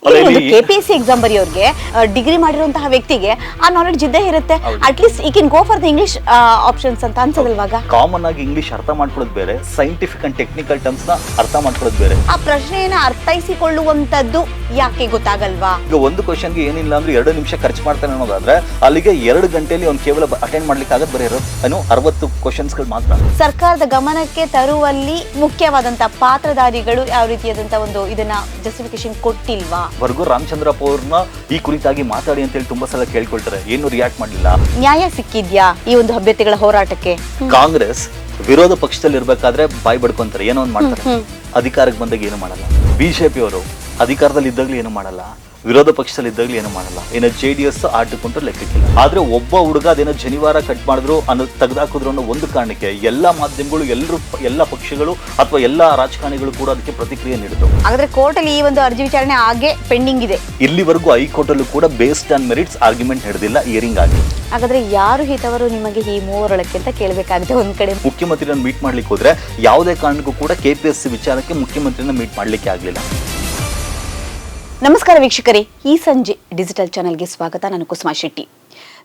KPSC exam ಬರೆಯೋರ್ಗೆ degree ಮಾಡಿರುವಂತಹ ವ್ಯಕ್ತಿಗೆ ಆ ನಾಲೆಡ್ಜ್ ಇದ್ದೇ ಇರುತ್ತೆ. ಅಟ್ಲೀಸ್ಟ್ ಈ can go for the English options ಅಂತ ಅನ್ಸೋದಲ್ವಾಗ. ಕಾಮನ್ ಆಗಿ ಇಂಗ್ಲಿಷ್ ಅರ್ಥ ಮಾಡ್ಕೊಳ್ಳೋದು ಬೇರೆ, ಸೈಂಟಿಫಿಕ್ ಅಂಡ್ ಟೆಕ್ನಿಕಲ್ ಟರ್ಮ್ಸ್ ನ ಅರ್ಥ ಮಾಡ್ಕೊಳ್ಳೋದು ಬೇರೆ. ಆ ಪ್ರಶ್ನೆಯನ್ನ ಅರ್ಥೈಸಿಕೊಳ್ಳುವಂತದ್ದು ಯಾಕೆ ಗೊತ್ತಾಗಲ್ವಾ? ಈಗ ಒಂದು ಕ್ವಶನ್ಗೆ ಏನಿಲ್ಲ ಅಂದ್ರೆ 2 ನಿಮಿಷ ಖರ್ಚು ಮಾಡ್ತಾನೆ ಅನ್ನೋದಾದ್ರೆ ಅಲ್ಲಿಗೆ 2 ಗಂಟೆಯಲ್ಲಿ ಅವ್ನು ಕೇವಲ ಅಟೆಂಡ್ ಮಾಡ್ಲಿಕ್ಕೆ ಆಗದ್ ಬರೀ 60 ಕ್ವಶನ್ಸ್ಗಳು ಮಾತ್ರ. ಸರ್ಕಾರದ ಗಮನಕ್ಕೆ ತರುವಲ್ಲಿ ಮುಖ್ಯವಾದಂತಹ ಪಾತ್ರಧಾರಿಗಳು ಯಾವ ರೀತಿಯಾದಂತಹ ಒಂದು ಇದನ್ನ ಜಸ್ಟಿಫಿಕೇಶನ್ ಕೊಟ್ಟಿಲ್ವಾ? ವರ್ಗು ರಾಮಚಂದ್ರಪ್ಪ ಅವ್ರನ್ನ ಈ ಕುರಿತಾಗಿ ಮಾತಾಡಿ ಅಂತ ಹೇಳಿ ತುಂಬಾ ಸಲ ಕೇಳ್ಕೊಳ್ತಾರೆ, ಏನು ರಿಯಾಕ್ಟ್ ಮಾಡಲಿಲ್ಲ. ನ್ಯಾಯ ಸಿಕ್ಕಿದ್ಯಾ ಈ ಒಂದು ಅಭ್ಯರ್ಥಿಗಳ ಹೋರಾಟಕ್ಕೆ? ಕಾಂಗ್ರೆಸ್ ವಿರೋಧ ಪಕ್ಷದಲ್ಲಿ ಇರ್ಬೇಕಾದ್ರೆ ಬಾಯಿ ಬಡ್ಕೊಂತಾರೆ, ಏನೋ ಒಂದು ಮಾಡ್ತಾರೆ, ಅಧಿಕಾರಕ್ಕೆ ಬಂದಾಗ ಏನು ಮಾಡಲ್ಲ. ಬಿಜೆಪಿ ಅವರು ಅಧಿಕಾರದಲ್ಲಿ ಇದ್ದಾಗ್ಲೂ ಏನು ಮಾಡಲ್ಲ, ವಿರೋಧ ಪಕ್ಷದಲ್ಲಿ ಇದ್ದಾಗಲೂ ಏನು ಮಾಡಲ್ಲ. ಏನೋ JDS ಆಟಕೊಂಡ್ರೆ ಲೆಕ್ಕಕ್ಕಿಲ್ಲ. ಆದ್ರೆ ಒಬ್ಬ ಹುಡುಗ ಅದೇನೋ ಶನಿವಾರ ಕಟ್ ಮಾಡಿದ್ರು ಅನ್ನೋ ತೆಗೆದಾಕಿದ್ರು ಅನ್ನೋ ಒಂದು ಕಾರಣಕ್ಕೆ ಎಲ್ಲಾ ಮಾಧ್ಯಮಗಳು, ಎಲ್ಲ ಪಕ್ಷಗಳು ಅಥವಾ ಎಲ್ಲಾ ರಾಜಕಾರಣಿಗಳು ಕೂಡ ಅದಕ್ಕೆ ಪ್ರತಿಕ್ರಿಯೆ ನೀಡಿದ್ರು. ಹಾಗಾದ್ರೆ ಕೋರ್ಟ್ ಅಲ್ಲಿ ಈ ಒಂದು ಅರ್ಜಿ ವಿಚಾರಣೆ ಹಾಗೆ ಪೆಂಡಿಂಗ್ ಇದೆ. ಇಲ್ಲಿವರೆಗೂ ಹೈಕೋರ್ಟ್ ಅಲ್ಲೂ ಕೂಡ ಬೇಸ್ಡ್ ಆನ್ ಮೆರಿಟ್ಸ್ ಆರ್ಗ್ಯುಮೆಂಟ್ ಹಿಡಿದಿಲ್ಲ, ಹಿಯರಿಂಗ್ ಆಗಿ. ಹಾಗಾದ್ರೆ ಯಾರು ಹಿತವರು ನಿಮಗೆ ಈ ಮೂವರೊಳಕ್ಕೆ ಅಂತ ಕೇಳಬೇಕಾಗುತ್ತೆ. ಒಂದ್ ಕಡೆ ಮುಖ್ಯಮಂತ್ರಿನ ಮೀಟ್ ಮಾಡ್ಲಿಕ್ಕೆ ಹೋದ್ರೆ ಯಾವುದೇ ಕಾರಣಕ್ಕೂ ಕೂಡ KPSC ವಿಚಾರಕ್ಕೆ ಮುಖ್ಯಮಂತ್ರಿನ ಮೀಟ್ ಮಾಡ್ಲಿಕ್ಕೆ ಆಗ್ಲಿಲ್ಲ. ನಮಸ್ಕಾರ ವೀಕ್ಷಕರೇ, ಈ ಸಂಜೆ ಡಿಜಿಟಲ್ ಚಾನೆಲ್ಗೆ ಸ್ವಾಗತ. ನಾನು ಕುಸುಮಾ ಶೆಟ್ಟಿ.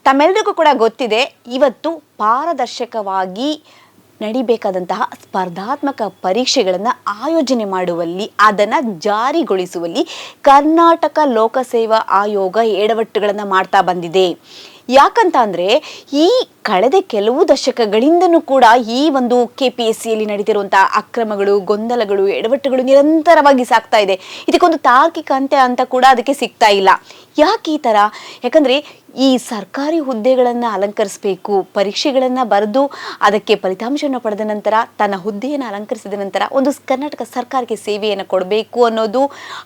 ತಮ್ಮೆಲ್ಲರಿಗೂ ಕೂಡ ಗೊತ್ತಿದೆ, ಇವತ್ತು ಪಾರದರ್ಶಕವಾಗಿ ನಡಿಬೇಕಾದಂತಹ ಸ್ಪರ್ಧಾತ್ಮಕ ಪರೀಕ್ಷೆಗಳನ್ನು ಆಯೋಜನೆ ಮಾಡುವಲ್ಲಿ, ಅದನ್ನು ಜಾರಿಗೊಳಿಸುವಲ್ಲಿ ಕರ್ನಾಟಕ ಲೋಕಸೇವಾ ಆಯೋಗ ಎಡವಟ್ಟುಗಳನ್ನು ಮಾಡ್ತಾ ಬಂದಿದೆ. ಯಾಕಂತ ಅಂದರೆ ಈ ಕಳೆದ ಕೆಲವು ದಶಕಗಳಿಂದನೂ ಕೂಡ ಈ ಒಂದು KPSCಯಲ್ಲಿ ನಡೀತಿರುವಂಥ ಅಕ್ರಮಗಳು, ಗೊಂದಲಗಳು, ಎಡವಟ್ಟುಗಳು ನಿರಂತರವಾಗಿ ಸಾಗ್ತಾ ಇದೆ. ಇದಕ್ಕೊಂದು ತಾರ್ಕಿಕ ಅಂತ್ಯ ಅಂತ ಕೂಡ ಅದಕ್ಕೆ ಸಿಗ್ತಾ ಇಲ್ಲ. ಯಾಕೆ ಈ ಥರ? ಯಾಕಂದರೆ ಈ ಸರ್ಕಾರಿ ಹುದ್ದೆಗಳನ್ನು ಅಲಂಕರಿಸಬೇಕು, ಪರೀಕ್ಷೆಗಳನ್ನು ಬರೆದು ಅದಕ್ಕೆ ಫಲಿತಾಂಶವನ್ನು ಪಡೆದ ನಂತರ ತನ್ನ ಹುದ್ದೆಯನ್ನು ಅಲಂಕರಿಸಿದ ನಂತರ ಒಂದು ಕರ್ನಾಟಕ ಸರ್ಕಾರಕ್ಕೆ ಸೇವೆಯನ್ನು ಕೊಡಬೇಕು ಅನ್ನೋದು,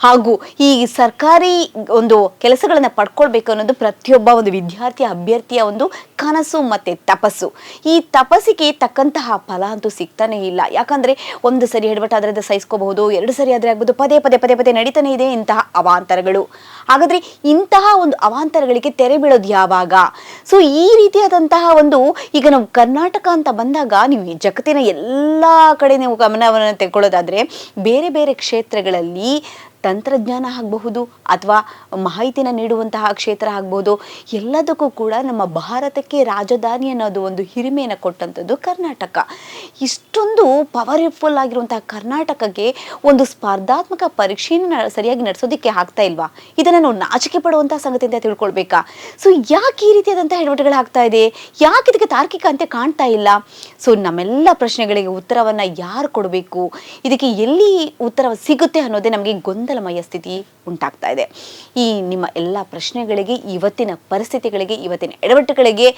ಹಾಗೂ ಈ ಸರ್ಕಾರಿ ಒಂದು ಕೆಲಸಗಳನ್ನು ಪಡ್ಕೊಳ್ಬೇಕು ಅನ್ನೋದು ಪ್ರತಿಯೊಬ್ಬ ಒಂದು ವಿದ್ಯಾರ್ಥಿ ಅಭ್ಯರ್ಥಿಯ ಒಂದು ಕನಸು ಮತ್ತು ತಪಸ್ಸು. ಈ ತಪಸ್ಸಿಗೆ ತಕ್ಕಂತಹ ಫಲ ಅಂತೂ ಸಿಗ್ತಾನೆ ಇಲ್ಲ. ಯಾಕಂದರೆ ಒಂದು ಸರಿ ಎಡವಟ್ಟಾದರೆ ಅದು ಸಹಿಸ್ಕೋಬಹುದು, 2 ಸರಿ ಆದರೆ ಆಗ್ಬೋದು, ಪದೇ ಪದೇ ನಡೀತಾನೆ ಇದೆ ಇಂತಹ ಅವಾಂತರಗಳು. ಹಾಗಾದರೆ ಇಂತಹ ಒಂದು ಅವಾಂತರಗಳಿಗೆ ತೆರೆ ಬೀಳೋದು ಯಾವಾಗ? ಸೊ ಈ ರೀತಿಯಾದಂತಹ ಒಂದು, ಈಗ ನಾವು ಕರ್ನಾಟಕ ಅಂತ ಬಂದಾಗ ನೀವು ಜಗತ್ತಿನ ಎಲ್ಲ ಕಡೆ ನೀವು ಗಮನವನ್ನು ತೆಗೆದುಕೊಳ್ಳೋದಾದರೆ ಬೇರೆ ಬೇರೆ ಕ್ಷೇತ್ರಗಳಲ್ಲಿ ತಂತ್ರಜ್ಞಾನ ಆಗಬಹುದು ಅಥವಾ ಮಾಹಿತಿನ ನೀಡುವಂತಹ ಕ್ಷೇತ್ರ ಆಗ್ಬೋದು, ಎಲ್ಲದಕ್ಕೂ ಕೂಡ ನಮ್ಮ ಭಾರತಕ್ಕೆ ರಾಜಧಾನಿ ಅನ್ನೋದು ಒಂದು ಹಿರಿಮೆಯನ್ನು ಕೊಟ್ಟಂಥದ್ದು ಕರ್ನಾಟಕ. ಇಷ್ಟೊಂದು ಪವರ್ಫುಲ್ ಆಗಿರುವಂತಹ ಕರ್ನಾಟಕಕ್ಕೆ ಒಂದು ಸ್ಪರ್ಧಾತ್ಮಕ ಪರೀಕ್ಷೆಯನ್ನು ಸರಿಯಾಗಿ ನಡೆಸೋದಕ್ಕೆ ಆಗ್ತಾ ಇಲ್ವಾ? ಇದನ್ನು ನಾವು ನಾಚಿಕೆ ಪಡುವಂತಹ ಸಂಗತಿ ಅಂತ ತಿಳ್ಕೊಳ್ಬೇಕಾ? ಸೊ ಯಾಕೆ ಈ ರೀತಿಯಾದಂತಹ ಎಡವಟ್ಟುಗಳಾಗ್ತಾ ಇದೆ? ಯಾಕೆ ಇದಕ್ಕೆ ತಾರ್ಕಿಕ ಅಂತ್ಯ ಕಾಣ್ತಾ ಇಲ್ಲ? ಸೊ ನಮ್ಮೆಲ್ಲ ಪ್ರಶ್ನೆಗಳಿಗೆ ಉತ್ತರವನ್ನು ಯಾರು ಕೊಡಬೇಕು, ಇದಕ್ಕೆ ಎಲ್ಲಿ ಉತ್ತರ ಸಿಗುತ್ತೆ ಅನ್ನೋದೇ ನಮಗೆ ಗೊಂದಲಮಯ ಸ್ಥಿತಿ ಉಂಟಾಗ್ತಾ ಇದೆ. ಈ ನಿಮ್ಮ ಎಲ್ಲ ಪ್ರಶ್ನೆಗಳಿಗೆ, ಇವತ್ತಿನ ಪರಿಸ್ಥಿತಿಗಳಿಗೆ, ಇವತ್ತಿನ ಎಡವಟ್ಟುಗಳಿಗೆ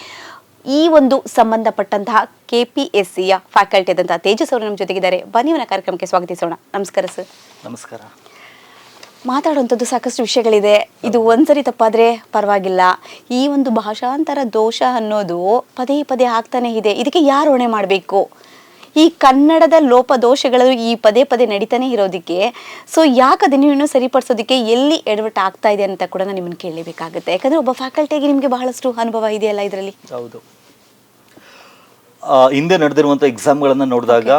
ಈ ಒಂದು ಸಂಬಂಧಪಟ್ಟಂತಹ KPSCಯ ಫ್ಯಾಕಲ್ಟಿ ಆದಂತಹ ತೇಜಸ್ ಅವರು ನಮ್ಮ ಜೊತೆಗಿದ್ದಾರೆ. ಬನ್ನಿ ಅವನ ಕಾರ್ಯಕ್ರಮಕ್ಕೆ ಸ್ವಾಗತಿಸೋಣ. ನಮಸ್ಕಾರ ಸರ್. ನಮಸ್ಕಾರ. ಮಾತಾಡುವಂಥದ್ದು ಸಾಕಷ್ಟು ವಿಷಯಗಳಿದೆ. ಇದು ಒಂದ್ಸರಿ ತಪ್ಪಾದರೆ ಪರವಾಗಿಲ್ಲ. ಈ ಒಂದು ಭಾಷಾಂತರ ದೋಷ ಅನ್ನೋದು ಪದೇ ಪದೇ ಆಗ್ತಾನೆ ಇದೆ. ಇದಕ್ಕೆ ಯಾರು ಹೊಣೆ ಮಾಡಬೇಕು? ಈ ಕನ್ನಡದ ಲೋಪದೋಷಗಳು ಈ ಪದೇ ಪದೇ ನಡೀತಾನೆ ಇರೋದಕ್ಕೆ, ಸೊ ಯಾಕೆ ಅದನ್ನು ಇನ್ನೂ ಸರಿಪಡಿಸೋದಕ್ಕೆ ಎಲ್ಲಿ ಎಡವಟ್ಟು ಆಗ್ತಾ ಇದೆ ಅಂತ ಕೂಡ ನಾನು ನಿಮ್ಮನ್ನು ಕೇಳಲೇಬೇಕಾಗುತ್ತೆ. ಯಾಕಂದರೆ ಒಬ್ಬ ಫ್ಯಾಕಲ್ಟಿಯಾಗಿ ನಿಮಗೆ ಬಹಳಷ್ಟು ಅನುಭವ ಇದೆಯಲ್ಲ ಇದರಲ್ಲಿ. ಹೌದು. ಹಿಂದೆ ನಡೆದಿರುವಂಥ ಎಕ್ಸಾಮ್ಗಳನ್ನು ನೋಡಿದಾಗ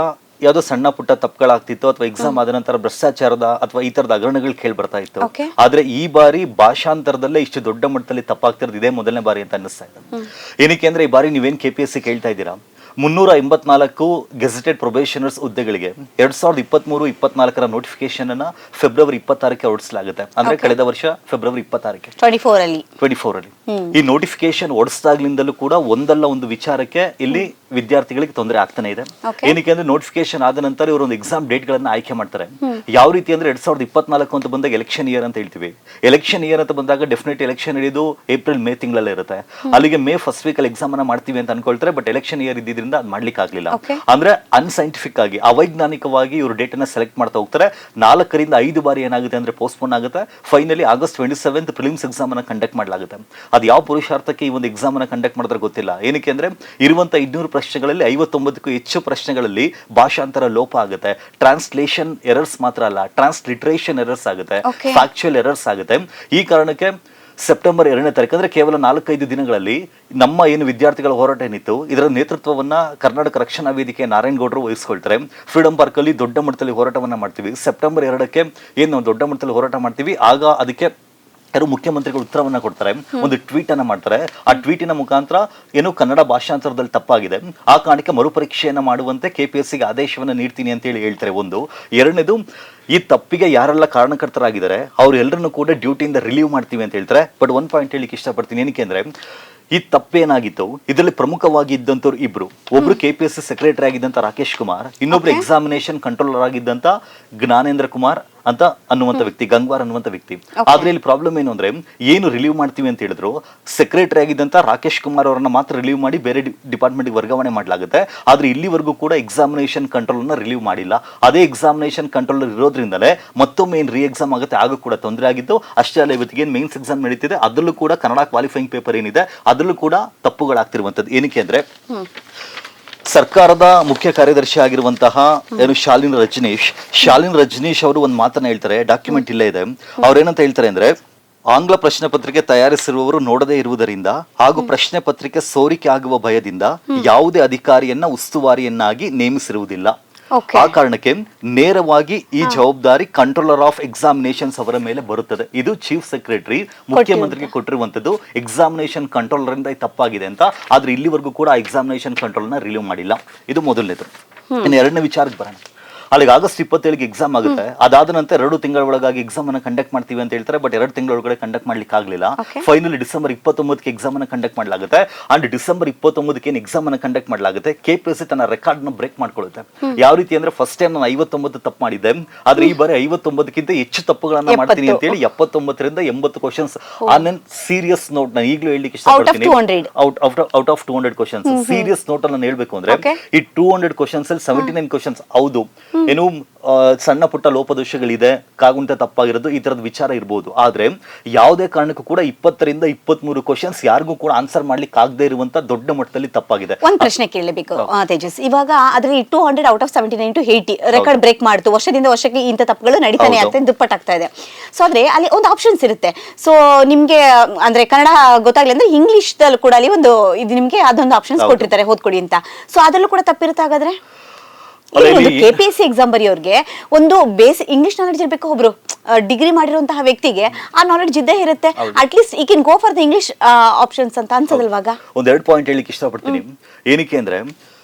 ಯಾವುದೋ ಸಣ್ಣ ಪುಟ್ಟ ತಪ್ಪುಗಳಾಗ್ತಿತ್ತು, ಅಥವಾ ಎಕ್ಸಾಮ್ ಆದ ನಂತರ ಭ್ರಷ್ಟಾಚಾರದ ಅಥವಾ ಈ ತರದ ಹಗರಣಗಳು ಕೇಳಿ ಬರ್ತಾ ಇತ್ತು. ಆದ್ರೆ ಈ ಬಾರಿ ಭಾಷಾಂತರದಲ್ಲೇ ಇಷ್ಟು ದೊಡ್ಡ ಮಟ್ಟದಲ್ಲಿ ತಪ್ಪಾಗ್ತಿರೋದು ಇದೇ ಮೊದಲನೇ ಬಾರಿ ಅಂತ ಅನ್ನಿಸ್ತಾ ಇದೆ. ಏನಕ್ಕೆ ಅಂದ್ರೆ ಈ ಬಾರಿ ನೀವೇನ್ KPSC ಕೇಳ್ತಾ ಇದ್ದೀರಾ, 384 ಗೆಜೆಟೆಡ್ ಪ್ರೊಬೇಷನರ್ಸ್ ಹುದ್ದೆಗಳಿಗೆ 2023-24 ನೋಟಿಫಿಕೇಶನ್ ಅನ್ನ ಫೆಬ್ರವರಿ 26ಕ್ಕೆ ಹೊರಡಿಸಲಾಗುತ್ತೆ. ಅಂದ್ರೆ ಕಳೆದ ವರ್ಷ ಫೆಬ್ರವರಿ 26ಕ್ಕೆ 24 ಅಲ್ಲಿ ಈ ನೋಟಿಫಿಕೇಶನ್ ಹೊರಡಿಸಿದಾಗ್ಲಿಂದಲೂ ಕೂಡ ಒಂದಲ್ಲ ಒಂದು ವಿಚಾರಕ್ಕೆ ಇಲ್ಲಿ ವಿದ್ಯಾರ್ಥಿಗಳಿಗೆ ತೊಂದರೆ ಆಗ್ತಾನೆ ಇದೆ. ಏನಕ್ಕೆ ಅಂದ್ರೆ ನೋಟಿಫಿಕೇಶನ್ ಆದ ನಂತರ ಇವರು ಒಂದು ಎಕ್ಸಾಮ್ ಡೇಟ್ ಗಳನ್ನ ಆಯ್ಕೆ ಮಾಡ್ತಾರೆ. ಯಾವ ರೀತಿ ಅಂದ್ರೆ 2024 ಅಂತ ಬಂದಾಗ ಎಲೆಕ್ಷನ್ ಇಯರ್ ಅಂತ ಹೇಳ್ತೀವಿ. ಎಲೆಕ್ಷನ್ ಇಯರ್ ಅಂತ ಬಂದಾಗ ಡೆಫಿನೆಟ್ ಎಲೆಕ್ಷನ್ ಹಿಡಿದು ಏಪ್ರಿಲ್-ಮೇ ತಿಂಗಳಲ್ಲೇ ಇರುತ್ತೆ. ಅಲ್ಲಿಗೆ ಮೇ ಫಸ್ಟ್ ವೀಕ್ ಅಲ್ಲಿ ಎಕ್ಸಾಮ್ ಅನ್ನ ಮಾಡ್ತೀವಿ ಅಂತ ಅನ್ಕೊಳ್ತಾರೆ. ಬಟ್ ಎಲೆಕ್ಷನ್ ಇಯರ್ ಇದ್ದಿದ್ರಿಂದ ಅದು ಮಾಡ್ಲಿಕ್ಕೆ ಆಗ್ಲಿಲ್ಲ. ಅಂದ್ರೆ ಅನ್ಸೈಂಟಿಫಿಕ್ ಆಗಿ, ಅವೈಜ್ಞಾನಿಕವಾಗಿ ಇವರು ಡೇಟ್ ಅನ್ನ ಸೆಲೆಕ್ಟ್ ಮಾಡ್ತಾ ಹೋಗ್ತಾರೆ. 4 ರಿಂದ 5 ಬಾರಿ ಏನಾಗುತ್ತೆ ಅಂದ್ರೆ ಪೋಸ್ಟ್ಪೋನ್ ಆಗುತ್ತೆ. ಫೈನಲಿ ಆಗಸ್ಟ್ 27 ಪ್ರಿಲಿಮ್ಸ್ ಎಕ್ಸಾಮ್ ಅನ್ನ ಕಂಡಕ್ಟ್ ಮಾಡಲಾಗುತ್ತೆ. ಅದು ಯಾವ ಪುರುಷಾರ್ಥಕ್ಕೆ ಈ ಒಂದು ಎಕ್ಸಾಮ್ ಅನ್ನ ಕಂಡಕ್ಟ್ ಮಾಡಿದ್ರೆ ಗೊತ್ತಿಲ್ಲ. ಏನಕ್ಕೆ ಅಂದ್ರೆ ಇರುವಂತ 200 ಪ್ರಶ್ನೆಗಳಲ್ಲಿ 59ಕ್ಕೂ ಹೆಚ್ಚು ಪ್ರಶ್ನೆಗಳಲ್ಲಿ ಭಾಷಾಂತರ ಲೋಪ ಆಗುತ್ತೆ. ಟ್ರಾನ್ಸ್ಲೇಷನ್ ಎರರ್ಸ್ ಮಾತ್ರ ಅಲ್ಲ, ಟ್ರಾನ್ಸ್ಲಿಟ್ರೇಷನ್ ಎರರ್ಸ್ ಆಗುತ್ತೆ, ಫ್ಯಾಕ್ಚುಯಲ್ ಎರರ್ಸ್ ಆಗುತ್ತೆ. ಈ ಕಾರಣಕ್ಕೆ ಸೆಪ್ಟೆಂಬರ್ 2ನೇ ತಾರೀಕು ಅಂದ್ರೆ ಕೇವಲ 4-5 ದಿನಗಳಲ್ಲಿ ನಮ್ಮ ಏನು ವಿದ್ಯಾರ್ಥಿಗಳ ಹೋರಾಟ ಏನಿತ್ತು ಇದರ ನೇತೃತ್ವವನ್ನ ಕರ್ನಾಟಕ ರಕ್ಷಣಾ ವೇದಿಕೆ ನಾರಾಯಣಗೌಡರು ವಹಿಸ್ಕೊಳ್ತಾರೆ. ಫ್ರೀಡಂ ಪಾರ್ಕ್ ಅಲ್ಲಿ ದೊಡ್ಡ ಮಟ್ಟದಲ್ಲಿ ಹೋರಾಟವನ್ನ ಮಾಡ್ತೀವಿ. ಸೆಪ್ಟೆಂಬರ್ 2ಕ್ಕೆ ಏನು ನಾವು ದೊಡ್ಡ ಮಟ್ಟದಲ್ಲಿ ಹೋರಾಟ ಮಾಡ್ತೀವಿ, ಆಗ ಅದಕ್ಕೆ ಯಾರು ಮುಖ್ಯಮಂತ್ರಿಗಳು ಉತ್ತರವನ್ನ ಕೊಡ್ತಾರೆ, ಒಂದು ಟ್ವೀಟ್ ಅನ್ನ ಮಾಡ್ತಾರೆ. ಆ ಟ್ವೀಟಿನ ಮುಖಾಂತರ ಏನು ಕನ್ನಡ ಭಾಷಾಂತರದಲ್ಲಿ ತಪ್ಪಾಗಿದೆ, ಆ ಕಾರಣಕ್ಕೆ ಮರುಪರೀಕ್ಷೆಯನ್ನ ಮಾಡುವಂತೆ KPSCಗೆ ಆದೇಶವನ್ನ ನೀಡ್ತೀನಿ ಅಂತ ಹೇಳ್ತಾರೆ. ಒಂದು ಎರಡನೇದು, ಈ ತಪ್ಪಿಗೆ ಯಾರೆಲ್ಲ ಕಾರಣಕರ್ತರಾಗಿದ್ದಾರೆ ಅವರೆಲ್ಲರನ್ನು ಕೂಡ ಡ್ಯೂಟಿಯಿಂದ ರಿಲೀವ್ ಮಾಡ್ತೀವಿ ಅಂತ ಹೇಳ್ತಾರೆ. ಬಟ್ ಒಂದು ಪಾಯಿಂಟ್ ಹೇಳಿಕ್ಕೆ ಇಷ್ಟಪಡ್ತೀನಿ, ಏನಕ್ಕೆ ಅಂದ್ರೆ ಈ ತಪ್ಪೇನಾಗಿತ್ತು, ಇದರಲ್ಲಿ ಪ್ರಮುಖವಾಗಿ ಇದ್ದಂಥವ್ರು ಇಬ್ರು. ಒಬ್ರು KPSC ಸೆಕ್ರೆಟರಿ ಆಗಿದ್ದಂತ ರಾಕೇಶ್ ಕುಮಾರ್, ಇನ್ನೊಬ್ರು ಎಕ್ಸಾಮಿನೇಷನ್ ಕಂಟ್ರೋಲರ್ ಆಗಿದ್ದಂತ ಜ್ಞಾನೇಂದ್ರ ಕುಮಾರ್ ಅಂತ ಅನ್ನುವಂಥ ವ್ಯಕ್ತಿ, ಗಂಗ್ವಾರ್ ಅನ್ನುವಂಥ ವ್ಯಕ್ತಿ. ಆದ್ರೆ ಇಲ್ಲಿ ಪ್ರಾಬ್ಲಮ್ ಏನು ಅಂದ್ರೆ, ಏನು ರಿಲೀವ್ ಮಾಡ್ತೀವಿ ಅಂತ ಹೇಳಿದ್ರು, ಸೆಕ್ರೆಟರಿ ಆಗಿದ್ದಂತ ರಾಕೇಶ್ ಕುಮಾರ್ ಅವರನ್ನ ಮಾತ್ರ ರಿಲೀವ್ ಮಾಡಿ ಬೇರೆ ಡಿಪಾರ್ಟ್ಮೆಂಟ್ಗೆ ವರ್ಗಾವಣೆ ಮಾಡಲಾಗುತ್ತೆ. ಆದ್ರೆ ಇಲ್ಲಿವರೆಗೂ ಕೂಡ ಎಕ್ಸಾಮಿನೇಷನ್ ಕಂಟ್ರೋಲ್ ರಿಲೀವ್ ಮಾಡಿಲ್ಲ. ಅದೇ ಎಕ್ಸಾಮಿನೇಷನ್ ಕಂಟ್ರೋಲರ್ ಇರೋದ್ರಿಂದಲೇ ಮತ್ತೊಮ್ಮೆ ಏನು ರೀ ಎಕ್ಸಾಮ್ ಆಗುತ್ತೆ ಆಗ ಕೂಡ ತೊಂದರೆ ಆಗಿತ್ತು. ಅಷ್ಟೇ ಅಲ್ಲ, ಇವತ್ತಿಗೆ ಏನು ಮೇನ್ಸ್ ಎಕ್ಸಾಮ್ ನಡೀತಿದೆ ಅದರಲ್ಲೂ ಕೂಡ ಕನ್ನಡ ಕ್ವಾಲಿಫೈಯಿಂಗ್ ಪೇಪರ್ ಏನಿದೆ ಅದರಲ್ಲೂ ಕೂಡ ತಪ್ಪುಗಳಾಗ್ತಿರುವಂಥದ್ದು. ಏನಕ್ಕೆ ಅಂದ್ರೆ, ಸರ್ಕಾರದ ಮುಖ್ಯ ಕಾರ್ಯದರ್ಶಿ ಆಗಿರುವಂತಹ ಏನು ಶಾಲಿನ್ ರಜನೀಶ್ ಅವರು ಒಂದು ಮಾತನ್ನ ಹೇಳ್ತಾರೆ, ಡಾಕ್ಯುಮೆಂಟ್ ಇಲ್ಲೇ ಇದೆ. ಅವ್ರೇನಂತ ಹೇಳ್ತಾರೆ ಅಂದ್ರೆ, ಆಂಗ್ಲ ಪ್ರಶ್ನೆ ಪತ್ರಿಕೆ ತಯಾರಿಸಿರುವವರು ನೋಡದೇ ಇರುವುದರಿಂದ ಹಾಗೂ ಪ್ರಶ್ನೆ ಪತ್ರಿಕೆ ಸೋರಿಕೆ ಆಗುವ ಭಯದಿಂದ ಯಾವುದೇ ಅಧಿಕಾರಿಯನ್ನ ಉಸ್ತುವಾರಿಯನ್ನಾಗಿ ನೇಮಿಸಿರುವುದಿಲ್ಲ. ಆ ಕಾರಣಕ್ಕೆ ನೇರವಾಗಿ ಈ ಜವಾಬ್ದಾರಿ ಕಂಟ್ರೋಲರ್ ಆಫ್ ಎಕ್ಸಾಮಿನೇಷನ್ಸ್ ಅವರ ಮೇಲೆ ಬರುತ್ತದೆ. ಇದು ಚೀಫ್ ಸೆಕ್ರೆಟರಿ ಮುಖ್ಯಮಂತ್ರಿಗೆ ಕೊಟ್ಟಿರುವಂತದ್ದು. ಎಕ್ಸಾಮಿನೇಷನ್ ಕಂಟ್ರೋಲರ್ ಇಂದ ತಪ್ಪಾಗಿದೆ ಅಂತ, ಆದ್ರೆ ಇಲ್ಲಿವರೆಗೂ ಕೂಡ ಎಕ್ಸಾಮಿನೇಷನ್ ಕಂಟ್ರೋಲ್ ನ ರಿಲೀವ್ ಮಾಡಿಲ್ಲ. ಇದು ಮೊದಲನೇದು. ಇನ್ನು ಎರಡನೇ ವಿಚಾರಕ್ಕೆ ಬರೋಣ. ಅಲ್ಲಿಗೆ ಆಗಸ್ಟ್ 27ಗೆ ಎಕ್ಸಾಮ್ ಆಗುತ್ತೆ. ಅದಾದ ನಂತರ 2 ತಿಂಗಳ ಒಳಗಾಗಿ ಎಕ್ಸಾಮ್ ಅನ್ನ ಕಂಡಕ್ಟ್ ಮಾಡ್ತೀವಿ ಅಂತ ಹೇಳ್ತಾರೆ. ಬಟ್ 2 ತಿಂಗಳ ಒಳಗಡೆ ಕಂಡಕ್ಟ್ ಮಾಡ್ಲಿಕ್ಕೆ ಆಗಲಿಲ್ಲ. ಫೈನಲಿ ಡಿಸೆಂಬರ್ 29ಕ್ಕೆ ಎಕ್ಸಾಮ್ ಅನ್ನ ಕಂಡಕ್ಟ್ ಮಾಡಲಾಗುತ್ತೆ. ಅಂಡ್ ಡಿಸೆಂಬರ್ 29ಕ್ಕೆ ಏನು ಎಕ್ಸಾಮ್ ಅನ್ನ ಕಂಡಕ್ಟ್ ಮಾಡಲಾಗುತ್ತೆ, KPSC ತನ್ನ ರೆಕಾರ್ಡ್ ನ ಬ್ರೇಕ್ ಮಾಡ್ಕೊಳ್ಳುತ್ತೆ. ಯಾವ ರೀತಿ ಅಂದ್ರೆ, ಫಸ್ಟ್ ಟೈಮ್ ನಾನು 59 ತಪ್ಪು ಮಾಡಿದ್ದೆ, ಆದ್ರೆ ಈ ಬಾರಿ 59ಕ್ಕಿಂತ ಹೆಚ್ಚು ತಪ್ಪುಗಳನ್ನ ಮಾಡ್ತೀನಿ ಅಂತ ಹೇಳಿ 79ರಿಂದ 80 ಕ್ವಶನ್ಸ್ ಆನ್ ಸೀರಿಯಸ್ ನೋಟ್. ನಾನು ಈಗಲೂ ಹೇಳಲಿಕ್ಕೆ ಇಷ್ಟಪಡ್ತೀನಿ, out of 200 questions serious note ಅಲ್ಲಿ ನಾನು ಹೇಳ್ಬೇಕು ಅಂದ್ರೆ, ಈ 200 ಕ್ವಶನ್ಸ್ ಅಲ್ಲಿ 79 ಕ್ವಶನ್ಸ್ ಹೌದು ಏನು ಸಣ್ಣ ಪುಟ್ಟ ಲೋಪದೋಷಗಳಿದೆ, ಕಾಗುಂಟ ತಪ್ಪಾಗಿರೋದು, ಈ ತರದ ವಿಚಾರ ಇರಬಹುದು. ಆದ್ರೆ ಯಾವುದೇ ಕಾರಣಕ್ಕೂ ಕೂಡ 20ರಿಂದ 23 ಕ್ವಶನ್ಸ್ ಯಾರಿಗೂ ಕೂಡ ಆನ್ಸರ್ ಮಾಡ್ಲಿಕ್ಕೆ ಆಗದೆ ಇರುವಂತ ದೊಡ್ಡ ಮಟ್ಟದಲ್ಲಿ ತಪ್ಪಾಗಿದೆ. ಒಂದ್ ಪ್ರಶ್ನೆ ಕೇಳಬೇಕು ತೇಜಸ್, ಇವಾಗ ಅದ್ರಲ್ಲಿ 200 out of 79 to 80 record break ಮಾಡ್ತು. ವರ್ಷದಿಂದ ವರ್ಷಕ್ಕೆ ಇಂಥ ತಪ್ಪುಗಳು ನಡೀತಾನೆ ಆಗ್ತದೆ, ದುಪ್ಪಟ್ಟಾಗ್ತಾ ಇದೆ. ಸೊ ಆದ್ರೆ ಅಲ್ಲಿ ಒಂದು ಆಪ್ಷನ್ಸ್ ಇರುತ್ತೆ. ಸೊ ನಿಮ್ಗೆ ಅಂದ್ರೆ ಕನ್ನಡ ಗೊತ್ತಾಗ್ಲಿ ಅಂದ್ರೆ ಇಂಗ್ಲಿಷ್ ದಲ್ಲೂ ಕೂಡ ಅಲ್ಲಿ ಒಂದು ಇದು ನಿಮ್ಗೆ ಅದೊಂದು ಆಪ್ಷನ್ಸ್ ಕೊಟ್ಟಿರ್ತಾರೆ, ಓದ್ಕೊಡಿ ಅಂತ. ಸೊ ಅದರಲ್ಲೂ ಕೂಡ ತಪ್ಪಿರುತ್ತೆ. ಹಾಗಾದ್ರೆ KPSC ಎಕ್ಸಾಮ್ ಬರೆಯೋರ್ಗೆ ಒಂದು ಬೇಸ್ ಇಂಗ್ಲಿಷ್ ನಾಲೆಡ್ಜ್ ಇರಬೇಕು. ಒಬ್ರು ಡಿಗ್ರಿ ಮಾಡಿರುವಂತಹ ವ್ಯಕ್ತಿಗೆ ಆ ನಾಲೆಡ್ಜ್ ಇದ್ದೇ ಇರುತ್ತೆ. ಅಟ್ಲೀಸ್ಟ್ ಈ can go for the English options ಅಂತ ಅನ್ಸದಲ್ವಾಗ. ಒಂದೆರಡು ಪಾಯಿಂಟ್ ಹೇಳಿಕ್ಕೆ ಇಷ್ಟಪಡ್ತೀನಿ. ಏನಕ್ಕೆ ಅಂದ್ರೆ,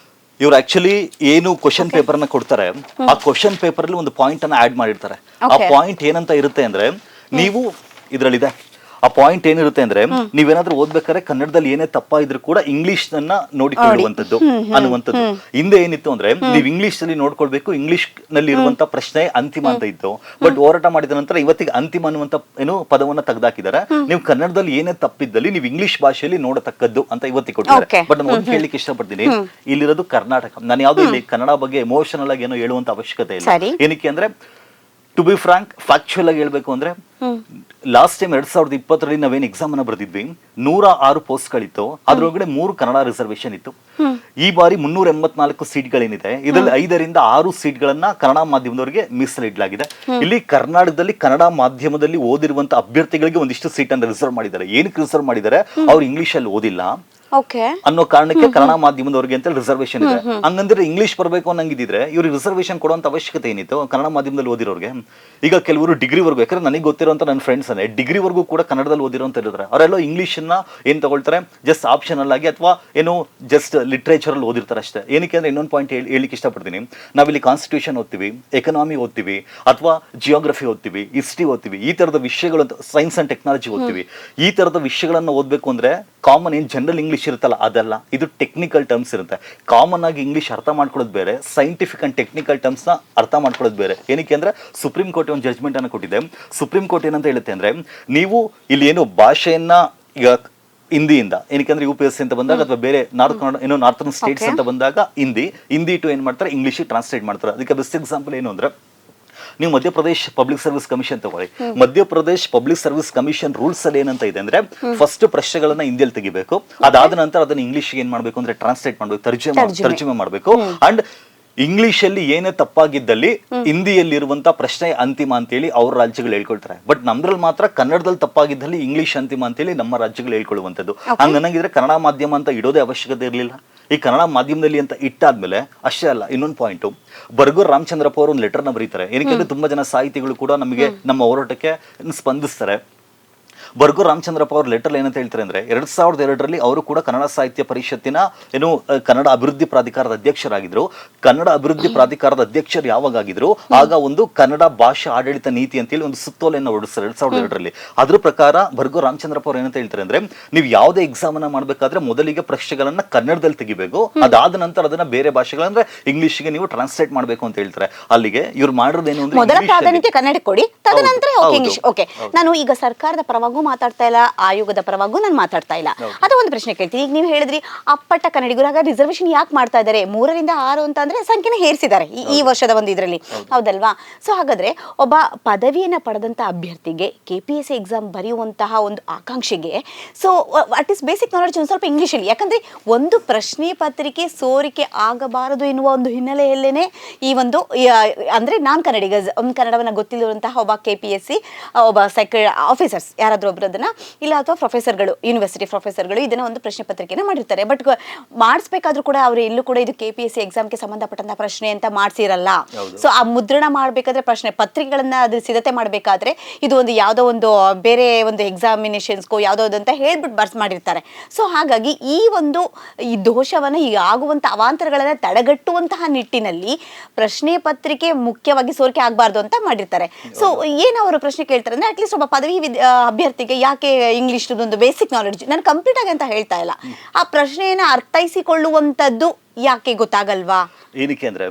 ಇವ್ರು ಆಕ್ಚುಲಿ ಏನು ಕ್ವಶನ್ ಪೇಪರ್ ನ ಕೊಡ್ತಾರೆ, ಆ ಕ್ವಶನ್ ಪೇಪರ್ ಅಲ್ಲಿ ಒಂದು ಪಾಯಿಂಟ್ ಅನ್ನ ಆಡ್ ಮಾಡಿರ್ತಾರೆ. ಆ ಪಾಯಿಂಟ್ ಏನಂತ ಇರುತ್ತೆ ಅಂದ್ರೆ, ನೀವು ಇದ್ರಲ್ಲಿದೆ ಆ ಪಾಯಿಂಟ್ ಏನಿರುತ್ತೆ ಅಂದ್ರೆ, ನೀವೇನಾದ್ರೂ ಓದ್ಬೇಕಾದ್ರೆ ಕನ್ನಡದಲ್ಲಿ ಏನೇ ತಪ್ಪ ಇದ್ರೂ ಕೂಡ ಇಂಗ್ಲಿಷ್ ನನ್ನ ನೋಡಿಕೊಳ್ಳುವಂತದ್ದು ಅನ್ನುವಂಥದ್ದು. ಹಿಂದೆ ಏನಿತ್ತು ಅಂದ್ರೆ, ನೀವು ಇಂಗ್ಲಿಷ್ ನಲ್ಲಿ ನೋಡ್ಕೊಳ್ಬೇಕು, ಇಂಗ್ಲಿಷ್ ನಲ್ಲಿ ಇರುವಂತ ಪ್ರಶ್ನೆ ಅಂತಿಮ ಅಂತ ಇತ್ತು. ಬಟ್ ಹೋರಾಟ ಮಾಡಿದ ನಂತರ ಇವತ್ತಿಗೆ ಅಂತಿಮ ಅನ್ನುವಂತ ಏನು ಪದವನ್ನ ತೆಗೆದಾಕಿದ್ದಾರೆ. ನೀವು ಕನ್ನಡದಲ್ಲಿ ಏನೇ ತಪ್ಪಿದ್ದಲ್ಲಿ ನೀವು ಇಂಗ್ಲಿಷ್ ಭಾಷೆಯಲ್ಲಿ ನೋಡತಕ್ಕದ್ದು ಅಂತ ಇವತ್ತಿಗೆ ಕೊಟ್ಟಿದ್ದಾರೆ. ಬಟ್ ನಾನು ಒಂದು ಹೇಳಲಿಕ್ಕೆ ಇಷ್ಟಪಡ್ತೀನಿ, ಇಲ್ಲಿರೋದು ಕರ್ನಾಟಕ. ನಾನು ಯಾವ್ದು ಇಲ್ಲಿ ಕನ್ನಡ ಬಗ್ಗೆ ಎಮೋಷನಲ್ ಆಗಿ ಏನೋ ಹೇಳುವಂತ ಅವಶ್ಯಕತೆ ಇಲ್ಲ. ಏನಕ್ಕೆ ಅಂದ್ರೆ, ಟು ಬಿ ಫ್ರಾಂಕ್, ಫ್ಯಾಕ್ಚುಯಲ್ ಆಗಿ ಹೇಳ್ಬೇಕು ಅಂದ್ರೆ, ಲಾಸ್ಟ್ ಟೈಮ್ 2020ರಲ್ಲಿ ನಾವೇನು ಎಕ್ಸಾಮ್ ಅನ್ನ ಬರೆದಿದ್ವಿ, 106 ಪೋಸ್ಟ್ ಗಳಿತ್ತು. ಅದ್ರೊಳಗಡೆ 3 ಕನ್ನಡ ರಿಸರ್ವೇಶನ್ ಇತ್ತು. ಈ ಬಾರಿ 384 ಸೀಟ್ಗಳೇನಿದೆ, ಇದರಲ್ಲಿ 5ರಿಂದ 6 ಸೀಟ್ಗಳನ್ನ ಕನ್ನಡ ಮಾಧ್ಯಮದವರಿಗೆ ಮೀಸಲಿಡಲಾಗಿದೆ. ಇಲ್ಲಿ ಕರ್ನಾಟಕದಲ್ಲಿ ಕನ್ನಡ ಮಾಧ್ಯಮದಲ್ಲಿ ಓದಿರುವಂತ ಅಭ್ಯರ್ಥಿಗಳಿಗೆ ಒಂದಿಷ್ಟು ಸೀಟ್ ಅನ್ನು ರಿಸರ್ವ್ ಮಾಡಿದ್ದಾರೆ. ಏನಕ್ಕೆ ರಿಸರ್ವ್ ಮಾಡಿದ್ದಾರೆ, ಅವ್ರು ಇಂಗ್ಲಿಷ್ ಅಲ್ಲಿ ಓದಿಲ್ಲ ಅನ್ನೋ ಕಾರಣಕ್ಕೆ ಕನ್ನಡ ಮಾಧ್ಯಮದವರಿಗೆ ಅಂತ ರಿಸರ್ವೇಶನ್ ಇದೆ. ಹಂಗಂದ್ರೆ ಇಂಗ್ಲಿಷ್ ಬರಬೇಕು ಅನ್ನಂಗಿದ್ರೆ ಇವ್ರಿಗೆ ರಿಸರ್ವೇಶನ್ ಕೊಡುವಂತ ಅವಶ್ಯಕತೆ ಏನಿತ್ತು ಕನ್ನಡ ಮಾಧ್ಯಮದಲ್ಲಿ ಓದಿರೋರಿಗೆ? ಈಗ ಕೆಲವರು ಡಿಗ್ರಿ ವರ್ಗು, ಯಾಕಂದ್ರೆ ನನಗೆ ಗೊತ್ತಿರೋಂತ ನನ್ನ ಫ್ರೆಂಡ್ಸ್ ಅನ್ನೇ ಡಿಗ್ರಿ ವರ್ಗು ಕೂಡ ಕನ್ನಡದಲ್ಲಿ ಓದಿರೋಂತ ಇರ್ತಾರೆ. ಅವರೆಲ್ಲ ಇಂಗ್ಲಿಷ್ ನ ಏನ್ ತಗೊಳ್ತಾರೆ, ಜಸ್ಟ್ ಆಪ್ಷನಲ್ ಆಗಿ ಅಥವಾ ಏನು ಜಸ್ಟ್ ಲಿಟ್ರೇಚರ್ ಅಲ್ಲಿ ಓದಿರ್ತಾರೆ ಅಷ್ಟೇ. ಏನಕ್ಕೆ ಅಂದ್ರೆ, ಇನ್ನೊಂದು ಪಾಯಿಂಟ್ ಹೇಳಿಕ್ಕೆ ಇಷ್ಟಪಡ್ತೀನಿ. ನಾವಿಲ್ಲಿ ಕಾನ್ಸ್ಟಿಟ್ಯೂಷನ್ ಓದ್ತೀವಿ, ಎಕನಾಮಿ ಓದ್ತೀವಿ, ಅಥವಾ ಜಿಯೋಗ್ರಫಿ ಓದ್ತೀವಿ, ಹಿಸ್ಟ್ರಿ ಓದ್ತೀವಿ, ಈ ತರದ ವಿಷಯಗಳು, ಸೈನ್ಸ್ ಅಂಡ್ ಟೆಕ್ನಾಲಜಿ ಓದ್ತೀವಿ. ಈ ತರದ ವಿಷಯಗಳನ್ನ ಓದ್ಬೇಕು ಅಂದ್ರೆ ಕಾಮನ್ ಏನ್ ಜನರಲ್ ಇಂಗ್ಲಿಷ್ ಇರುತ್ತಲ್ಲ ಅದಲ್ಲ, ಇದು ಟೆಕ್ನಿಕಲ್ ಟರ್ಮ್ಸ್ ಇರುತ್ತೆ. ಕಾಮನ್ ಆಗಿ ಇಂಗ್ಲಿಷ್ ಅರ್ಥ ಮಾಡ್ಕೊಳ್ಳೋದು ಬೇರೆ, ಸೈಂಟಿಫಿಕ್ ಅಂಡ್ ಟೆಕ್ನಿಕಲ್ ಟರ್ಮ್ಸ್ ನ ಅರ್ಥ ಮಾಡ್ಕೊಳ್ಳೋದು ಬೇರೆ. ಏನಕ್ಕೆ ಅಂದ್ರೆ, ಸುಪ್ರೀಂ ಕೋರ್ಟ್ ಒಂದು ಜಡ್ಜ್ಮೆಂಟ್ ಅನ್ನು ಕೊಟ್ಟಿದೆ. ಸುಪ್ರೀಂ ಕೋರ್ಟ್ ಏನಂತ ಹೇಳುತ್ತೆ ಅಂದ್ರೆ, ನೀವು ಇಲ್ಲಿ ಏನು ಭಾಷೆಯನ್ನ ಈಗ ಹಿಂದಿಯಿಂದ, ಏನಕ್ಕೆ ಅಂದ್ರೆ UPSC ಅಂತ ಬಂದಾಗ ಅಥವಾ ಬೇರೆ ನಾರ್ಥರ್ನ್ ಸ್ಟೇಟ್ಸ್ ಅಂತ ಬಂದಾಗ ಹಿಂದಿ ಟು ಏನ್ ಮಾಡ್ತಾರೆ, ಇಂಗ್ಲಿಷ್ ಟ್ರಾನ್ಸ್ಲೇಟ್ ಮಾಡ್ತಾರೆ. ಅದಕ್ಕೆ ಬೆಸ್ಟ್ ಎಕ್ಸಾಂಪಲ್ ಏನು ಅಂದ್ರೆ, ನೀವು ಮಧ್ಯಪ್ರದೇಶ್ ಪಬ್ಲಿಕ್ ಸರ್ವಿಸ್ ಕಮಿಷನ್ ತಗೊಳ್ಳಿ. Madhya Pradesh public service commission rules ಅಲ್ಲಿ ಏನಂತ ಇದೆ ಅಂದ್ರೆ, ಫಸ್ಟ್ ಪ್ರಶ್ನೆಗಳನ್ನ ಹಿಂದಿಯಲ್ಲಿ ತೆಗಿಬೇಕು, ಅದಾದ ನಂತರ ಅದನ್ನ ಇಂಗ್ಲಿಷ್ ಏನ್ ಮಾಡ್ಬೇಕು ಅಂದ್ರೆ ಟ್ರಾನ್ಸ್ಲೇಟ್ ಮಾಡ್ಬೇಕು, ತರ್ಜುಮೆ ಮಾಡ್ಬೇಕು. ಅಂಡ್ ಇಂಗ್ಲಿಷಲ್ಲಿ ಏನೇ ತಪ್ಪಾಗಿದ್ದಲ್ಲಿ ಹಿಂದಿಯಲ್ಲಿರುವಂತ ಪ್ರಶ್ನೆ ಅಂತಿಮ ಅಂತೇಳಿ ಅವ್ರ ರಾಜ್ಯಗಳು ಹೇಳ್ಕೊಳ್ತಾರೆ. ಬಟ್ ನಮ್ದ್ರಲ್ಲಿ ಮಾತ್ರ ಕನ್ನಡದಲ್ಲಿ ತಪ್ಪಾಗಿದ್ದಲ್ಲಿ ಇಂಗ್ಲಿಷ್ ಅಂತಿಮ ಅಂತೇಳಿ ನಮ್ಮ ರಾಜ್ಯಗಳು ಹೇಳ್ಕೊಳ್ಳುವಂಥದ್ದು. ಹಂಗನ್ನಂಗಿದ್ರೆ ಕನ್ನಡ ಮಾಧ್ಯಮ ಅಂತ ಇಡೋದೇ ಅವಶ್ಯಕತೆ ಇರಲಿಲ್ಲ. ಈ ಕನ್ನಡ ಮಾಧ್ಯಮದಲ್ಲಿ ಅಂತ ಇಟ್ಟಾದ್ಮೇಲೆ ಅಷ್ಟೇ ಅಲ್ಲ, ಇನ್ನೊಂದು ಪಾಯಿಂಟು, ಬರ್ಗೂರ್ ರಾಮಚಂದ್ರಪ್ಪ ಅವರು ಒಂದು ಲೆಟರ್ನ ಬರೀತಾರೆ. ಏನಕ್ಕೆ ತುಂಬಾ ಜನ ಸಾಹಿತಿಗಳು ಕೂಡ ನಮಗೆ ನಮ್ಮ ಹೋರಾಟಕ್ಕೆ ಸ್ಪಂದಿಸ್ತಾರೆ. ಬರ್ಗೂರ್ ರಾಮಚಂದ್ರಪ್ಪ ಅವ್ರ ಲೆಟರ್ ಏನಂತ ಹೇಳ್ತಾರೆ ಅಂದ್ರೆ 2002ರಲ್ಲಿ ಅವರು ಕೂಡ ಕನ್ನಡ ಸಾಹಿತ್ಯ ಪರಿಷತ್ತಿನ ಕನ್ನಡ ಅಭಿವೃದ್ಧಿ ಪ್ರಾಧಿಕಾರದ ಅಧ್ಯಕ್ಷರಾಗಿದ್ರು. ಕನ್ನಡ ಅಭಿವೃದ್ಧಿ ಪ್ರಾಧಿಕಾರದ ಅಧ್ಯಕ್ಷರು ಯಾವಾಗಿದ್ರು ಆಗ ಒಂದು ಕನ್ನಡ ಭಾಷಾ ಆಡಳಿತ ನೀತಿ ಅಂತೇಳಿ ಒಂದು ಸುತ್ತೋಲೆಯನ್ನು ಹೊರಡಿಸ್ತಾರೆ 2002ರಲ್ಲಿ. ಅದ್ರ ಪ್ರಕಾರ ಬರ್ಗೂರ್ ರಾಮಚಂದ್ರಪ್ಪ ಅವ್ರು ಏನಂತ ಹೇಳ್ತಾರೆ ಅಂದ್ರೆ, ನೀವು ಯಾವುದೇ ಎಕ್ಸಾಮ್ ಅನ್ನ ಮಾಡ್ಬೇಕಾದ್ರೆ ಮೊದಲಿಗೆ ಪ್ರಶ್ನೆಗಳನ್ನ ಕನ್ನಡದಲ್ಲಿ ತೆಗಿಬೇಕು, ಅದಾದ ನಂತರ ಅದನ್ನ ಬೇರೆ ಭಾಷೆಗಳಂದ್ರೆ ಇಂಗ್ಲಿಷ್ಗೆ ನೀವು ಟ್ರಾನ್ಸ್ಲೇಟ್ ಮಾಡಬೇಕು ಅಂತ ಹೇಳ್ತಾರೆ. ಅಲ್ಲಿಗೆ ಇವ್ರು ಮಾಡಿರೋದೇನು ಅಂದ್ರೆ ಮೊದಲ ಪ್ರಾಧಾನ್ಯತೆ ಕನ್ನಡ ಕೊಡಿ, ತದನಂತರ ಇಂಗ್ಲಿಷ್. ಓಕೆ, ನಾನು ಈಗ ಸರ್ಕಾರದ ಪರವಾಗೂ ಮಾತಾಡ್ತಾ ಇಲ್ಲ, ಆಯೋಗದ ಪರವಾಗೂ ನಾನು ಮಾತಾಡ್ತಾ ಇಲ್ಲ. ಅದು ಒಂದು ಪ್ರಶ್ನೆ ಕೇಳ್ತೀನಿ. ಈಗ ನೀವು ಹೇಳಿದ್ರಿ ಅಪ್ಪಟ್ಟ ಕನ್ನಡಿಗರಾಗ ರಿಸರ್ವೇಶನ್ ಯಾಕೆ ಮಾಡ್ತಾ ಇದ್ದಾರೆ, 3ರಿಂದ 6 ಅಂತ ಅಂದ್ರೆ ಸಂಖ್ಯೆನ ಹೇರಿಸಿದ್ದಾರೆ ಈ ವರ್ಷದ ಒಂದು ಇದರಲ್ಲಿ, ಹೌದಲ್ವಾ? ಸೊ ಹಾಗಾದ್ರೆ ಒಬ್ಬ ಪದವಿಯನ್ನ ಪಡೆದಂತ ಅಭ್ಯರ್ಥಿಗೆ KPSC ಎಕ್ಸಾಮ್ ಬರೆಯುವಂತಹ ಒಂದು ಆಕಾಂಕ್ಷೆಗೆ so what is basic knowledge ಒಂದು ಸ್ವಲ್ಪ ಇಂಗ್ಲಿಷಲ್ಲಿ, ಯಾಕಂದ್ರೆ ಒಂದು ಪ್ರಶ್ನೆ ಪತ್ರಿಕೆ ಸೋರಿಕೆ ಆಗಬಾರದು ಎನ್ನುವ ಒಂದು ಹಿನ್ನೆಲೆಯಲ್ಲೇನೆ ಈ ಒಂದು ಅಂದ್ರೆ ನಾನ್ ಕನ್ನಡಿಗ ಒಂದು ಕನ್ನಡವನ್ನ ಗೊತ್ತಿರುವಂತಹ ಒಬ್ಬ KPSC ಒಬ್ಬ ಆಫೀಸರ್ಸ್ ಯಾರಾದ್ರೂ ಒಬ್ಬರದನ್ನ ಇಲ್ಲ ಅಥವಾ ಪ್ರೊಫೆಸರ್ಗಳು, ಯೂನಿವರ್ಸಿಟಿ ಪ್ರೊಫೆಸರ್ಗಳು ಇದನ್ನ ಒಂದು ಪ್ರಶ್ನೆ ಪತ್ರಿಕೆನ ಮಾಡಿರ್ತಾರೆ. ಬಟ್ ಮಾಡಿಸ್ಬೇಕಾದ್ರೂ ಕೂಡ ಅವರು ಎಲ್ಲೂ ಕೂಡ ಇದು KPSC ಎಕ್ಸಾಮ್ಗೆ ಸಂಬಂಧಪಟ್ಟಂತ ಪ್ರಶ್ನೆ ಅಂತ ಮಾಡಿಸಿರಲ್ಲ. ಸೊ ಆ ಮುದ್ರಣ ಮಾಡಬೇಕಾದ್ರೆ ಪ್ರಶ್ನೆ ಪತ್ರಿಕೆಗಳನ್ನ ಅದು ಸಿದ್ಧತೆ ಮಾಡಬೇಕಾದ್ರೆ ಇದು ಒಂದು ಯಾವುದೋ ಒಂದು ಬೇರೆ ಒಂದು ಎಕ್ಸಾಮಿನೇಷನ್ಸ್ಗೂ ಯಾವುದೋ ಅಂತ ಹೇಳ್ಬಿಟ್ಟು ಬರ್ಸ್ ಮಾಡಿರ್ತಾರೆ. ಸೊ ಹಾಗಾಗಿ ಈ ದೋಷವನ್ನ ಈ ಆಗುವಂತ ಅವಾಂತರಗಳನ್ನ ತಡೆಗಟ್ಟುವಂತಹ ನಿಟ್ಟಿನಲ್ಲಿ ಪ್ರಶ್ನೆ ಪತ್ರಿಕೆ ಮುಖ್ಯವಾಗಿ ಸೋರಿಕೆ ಆಗಬಾರ್ದು ಅಂತ ಮಾಡಿರ್ತಾರೆ. ಸೊ ಏನು ಅವರು ಪ್ರಶ್ನೆ ಕೇಳ್ತಾರೆ ಅಂದ್ರೆ, ಅಟ್ಲೀಸ್ಟ್ ಒಬ್ಬ ಪದವಿ ಅಭ್ಯರ್ಥಿಗೆ ಯಾಕೆ ಇಂಗ್ಲಿಷ್ ಒಂದು ಬೇಸಿಕ್ ನಾಲೆಡ್ಜ್, ನಾನು ಕಂಪ್ಲೀಟ್ ಆಗಿ ಅಂತ ಹೇಳ್ತಾ ಇಲ್ಲ, ಆ ಪ್ರಶ್ನೆಯನ್ನ ಅರ್ಥೈಸಿಕೊಳ್ಳುವಂತದ್ದು ಯಾಕೆ ಗೊತ್ತಾಗಲ್ವಾ? ಏನಕ್ಕೆ ಅಂದ್ರೆ,